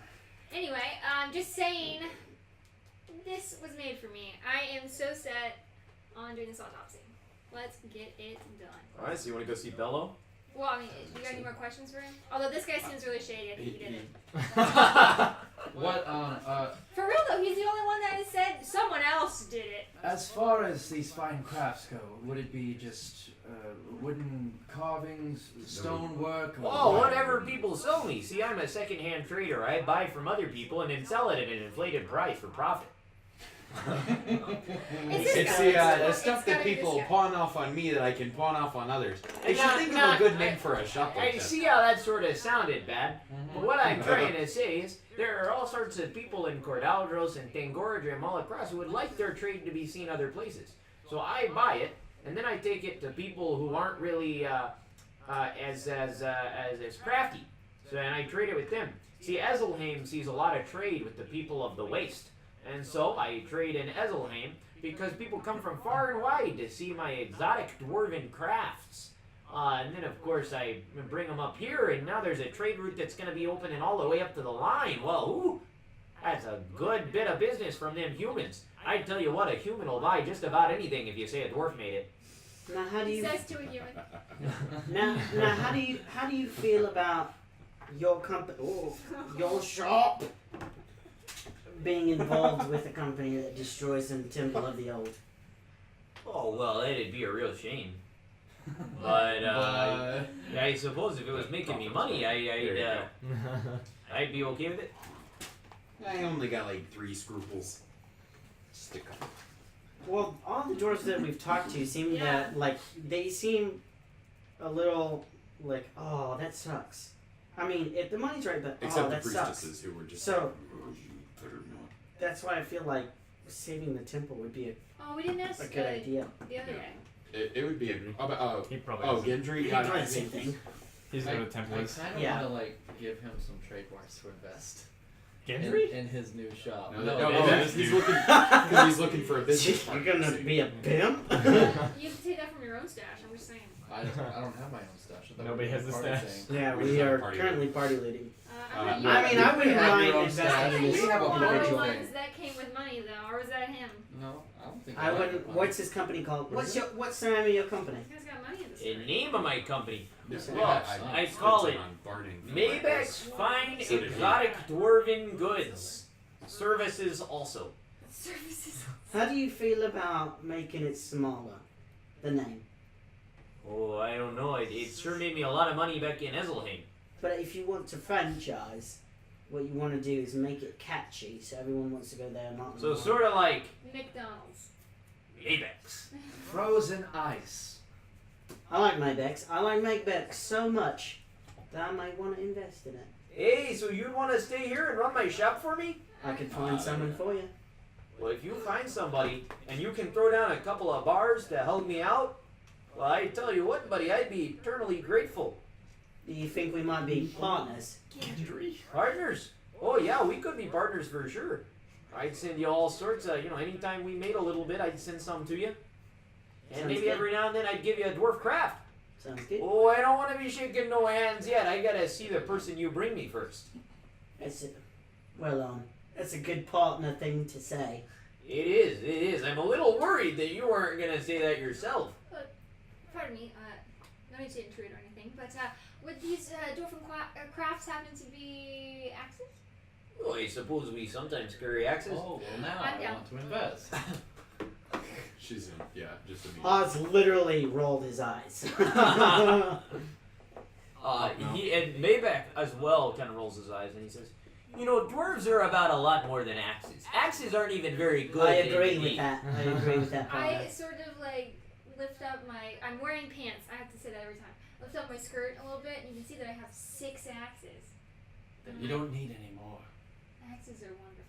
Anyway, just saying, this was made for me. I am so set on doing this autopsy. Let's get it done. Alright, so you want to go see Bello? Well, I mean, you got any more questions for him? Although this guy seems really shady, I think he did it. What, For real though, he's the only one that has said someone else did it. as far as these fine crafts go, would it be just wooden carvings, stonework? Oh, whatever people sell me. See, I'm a second-hand trader. I buy from other people and then sell it at an inflated price for profit. It's the stuff that people pawn off on me that I can pawn off on others. They should think of a good name for a shop like I that. see how that sort of sounded bad, but what I'm trying to say is there are all sorts of people in Cordaldros and Tangorajam all across who would like their trade to be seen other places. So I buy it, and then I take it to people who aren't really as crafty. So and I trade it with them. See, Ezelheim sees a lot of trade with the people of the Waste. And so I trade in Ezelheim because people come from far and wide to see my exotic dwarven crafts. And then, of course, I bring them up here, and now there's a trade route that's going to be opening all the way up to the line. Well, ooh, that's a good bit of business from them humans. I tell you what, a human will buy just about anything if you say a dwarf made it. Now, how do He you says to a human. now how do you feel about your company, your shop, being involved with a company that destroys the Temple of the Old? Oh, well, that'd be a real shame. But, I suppose if it was making me money, I'd be okay with it. I only got like 3 scruples. Just a couple. Well, all the dwarves that we've talked to seem Yeah. that they seem a little like, oh, that sucks. I mean, if the money's right, but Except oh, the that sucks. priestesses who were just So- like, better not. That's why I feel like saving the temple would be Oh, we didn't ask a good idea. the other guy. It would be a He probably oh has- Gendry. You Yeah, try the same thing. He's I got a kind template. of Yeah. want to like give him some trademarks to invest Gendry? in his new shop. he's looking because he's looking for a business. You're gonna be a pimp? You have to take that from your own stash, I'm just saying. I don't have my own stash. I thought Nobody we were has the party stash. thing. Yeah, We we just have are a party currently party looting. I'm yeah. I mean, I wouldn't have mind your own investing stash. in you this We have a were party the individual. thing. ones that came with money, though, or was that him? No, I don't think I like wouldn't. money. What's his company called? What's the name of your company? You guys got money in this The story. name of my company, Yes, well, I call it on Barding for Maybach's Fine So did he. Exotic Dwarven Goods. Services also. Services. How do you feel about making it smaller? The name. Oh, I don't know. It sure made me a lot of money back in Ezelheim. But if you want to franchise, what you want to do is make it catchy, so everyone wants to go there. Not So sort of like McDonald's. Maybach's. Frozen ice. I like Maybach's. I like Maybach's so much that I might want to invest in it. Hey, so you'd want to stay here and run my shop for me? I could find someone for you. Well, if you find somebody and you can throw down a couple of bars to help me out, well, I tell you what, buddy, I'd be eternally grateful. Do you think we might be partners? Partners? Oh yeah, we could be partners for sure. I'd send you all sorts of, anytime we made a little bit, I'd send some to you. And Sounds maybe good. every now and then I'd give you a dwarf craft. Sounds good. Oh, I don't want to be shaking no hands yet. I gotta see the person you bring me first. That's a good partner thing to say. It is. I'm a little worried that you weren't gonna say that yourself. Pardon me, no need to intrude or anything, but would these dwarven crafts happen to be axes? Well, I suppose we sometimes carry axes. Oh, well now I'm I down. want to invest. She's in. Yeah, just a meeting. Oz literally rolled his eyes. He and Maybeck as well kind of rolls his eyes and he says, dwarves are about a lot more than axes. Axes aren't even very good. I agree with that. I agree with that. I Partner. sort of lift up I'm wearing pants. I have to say that every time. Lift up my skirt a little bit, and you can see that I have 6 axes. Then you don't need any more. Axes are wonderful.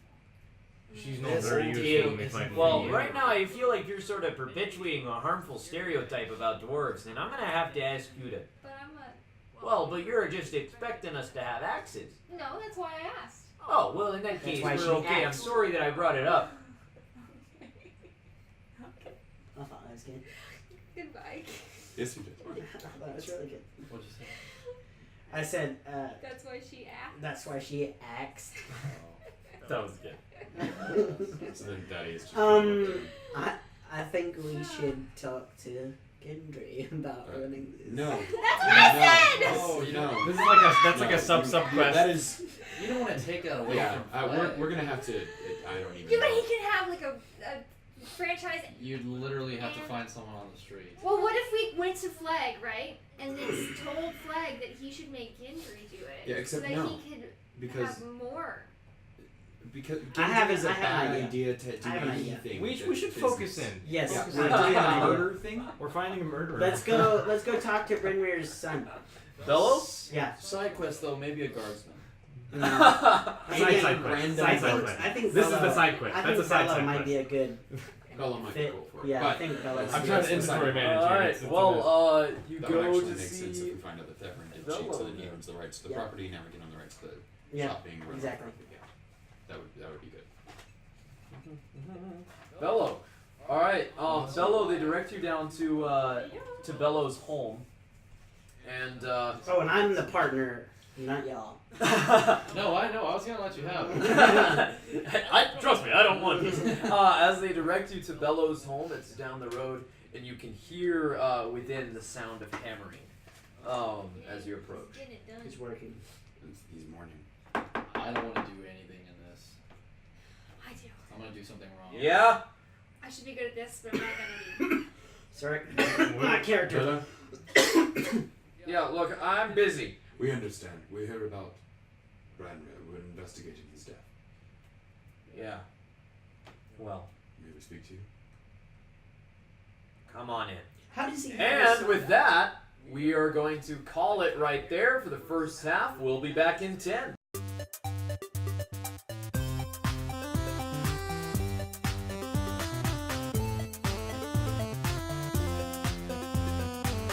She's not Yes, very indeed. useful if I Well, may. right now I feel like you're sort of perpetuating a harmful stereotype about dwarves, and I'm gonna have to ask you to. But I'm a. Well, but you're just expecting us to have axes. No, that's why I asked. Oh, well, in that That's case, why we're she okay. I'm asked. sorry that I brought it up. I thought that was good. Goodbye. Yes, you did. I thought that was really good. What'd you say? I said, That's why she asked. that's why she axed. That was good. So then Daddy is just. I think we should talk to Gendry about running this. No. That's what I said! Oh, no. This is like a No, sub you- quest. That is. You don't want to take that away Yeah, from we're gonna have to. I don't even. Yeah, but know. he can have a franchise. You'd literally have to find someone on the street. Well, what if we went to Flag, right? And then told Flag that he should make Gendry do it. Yeah, except so that no, he could because have more. because I have it's a an bad idea. idea to do I have an idea. anything. We that should is- focus in. Yes, Yeah, we're we're doing doing an a idea. murder thing. We're finding a murderer. Let's go talk to Brynmir's son. Bellows? Yeah. Side quest though, maybe a guardsman. No. Side Maybe quest. random Side I quest. think This is Bello- the side quest. I That's think a side Bello side might quest. be a good Bella might fit. go for it. Yeah, but I think Bello. let's- I'm might trying be to good. inventory manage. Alright, It's a well, mess. you That would go actually to make sense if see. we find out that Tavern did Bello cheat, so then he then. owns the rights to the Yeah. property. Now we can own the rights to the Yeah, shopping. Rental. exactly. Yeah, that would be good. Bello. Alright, Bello, they direct you down to Bello's home. And, Oh, and I'm the partner, not y'all. No, I know. I was gonna let you have it. trust me, I don't want this. As they direct you to Bello's home, it's down the road, and you can hear within the sound of hammering as you approach. Getting it done. He's working. He's mourning. I don't want to do anything in this. I do. I'm gonna do something wrong. Yeah? I should be good at this, but I'm not gonna be. Sorry, my character. Bella, Yeah, look, I'm busy. we understand. We heard about Ranril. We're investigating his death. Yeah. Well, May we speak to you? come on in. How does he? And with that, we are going to call it right there for the first half. We'll be back in 10.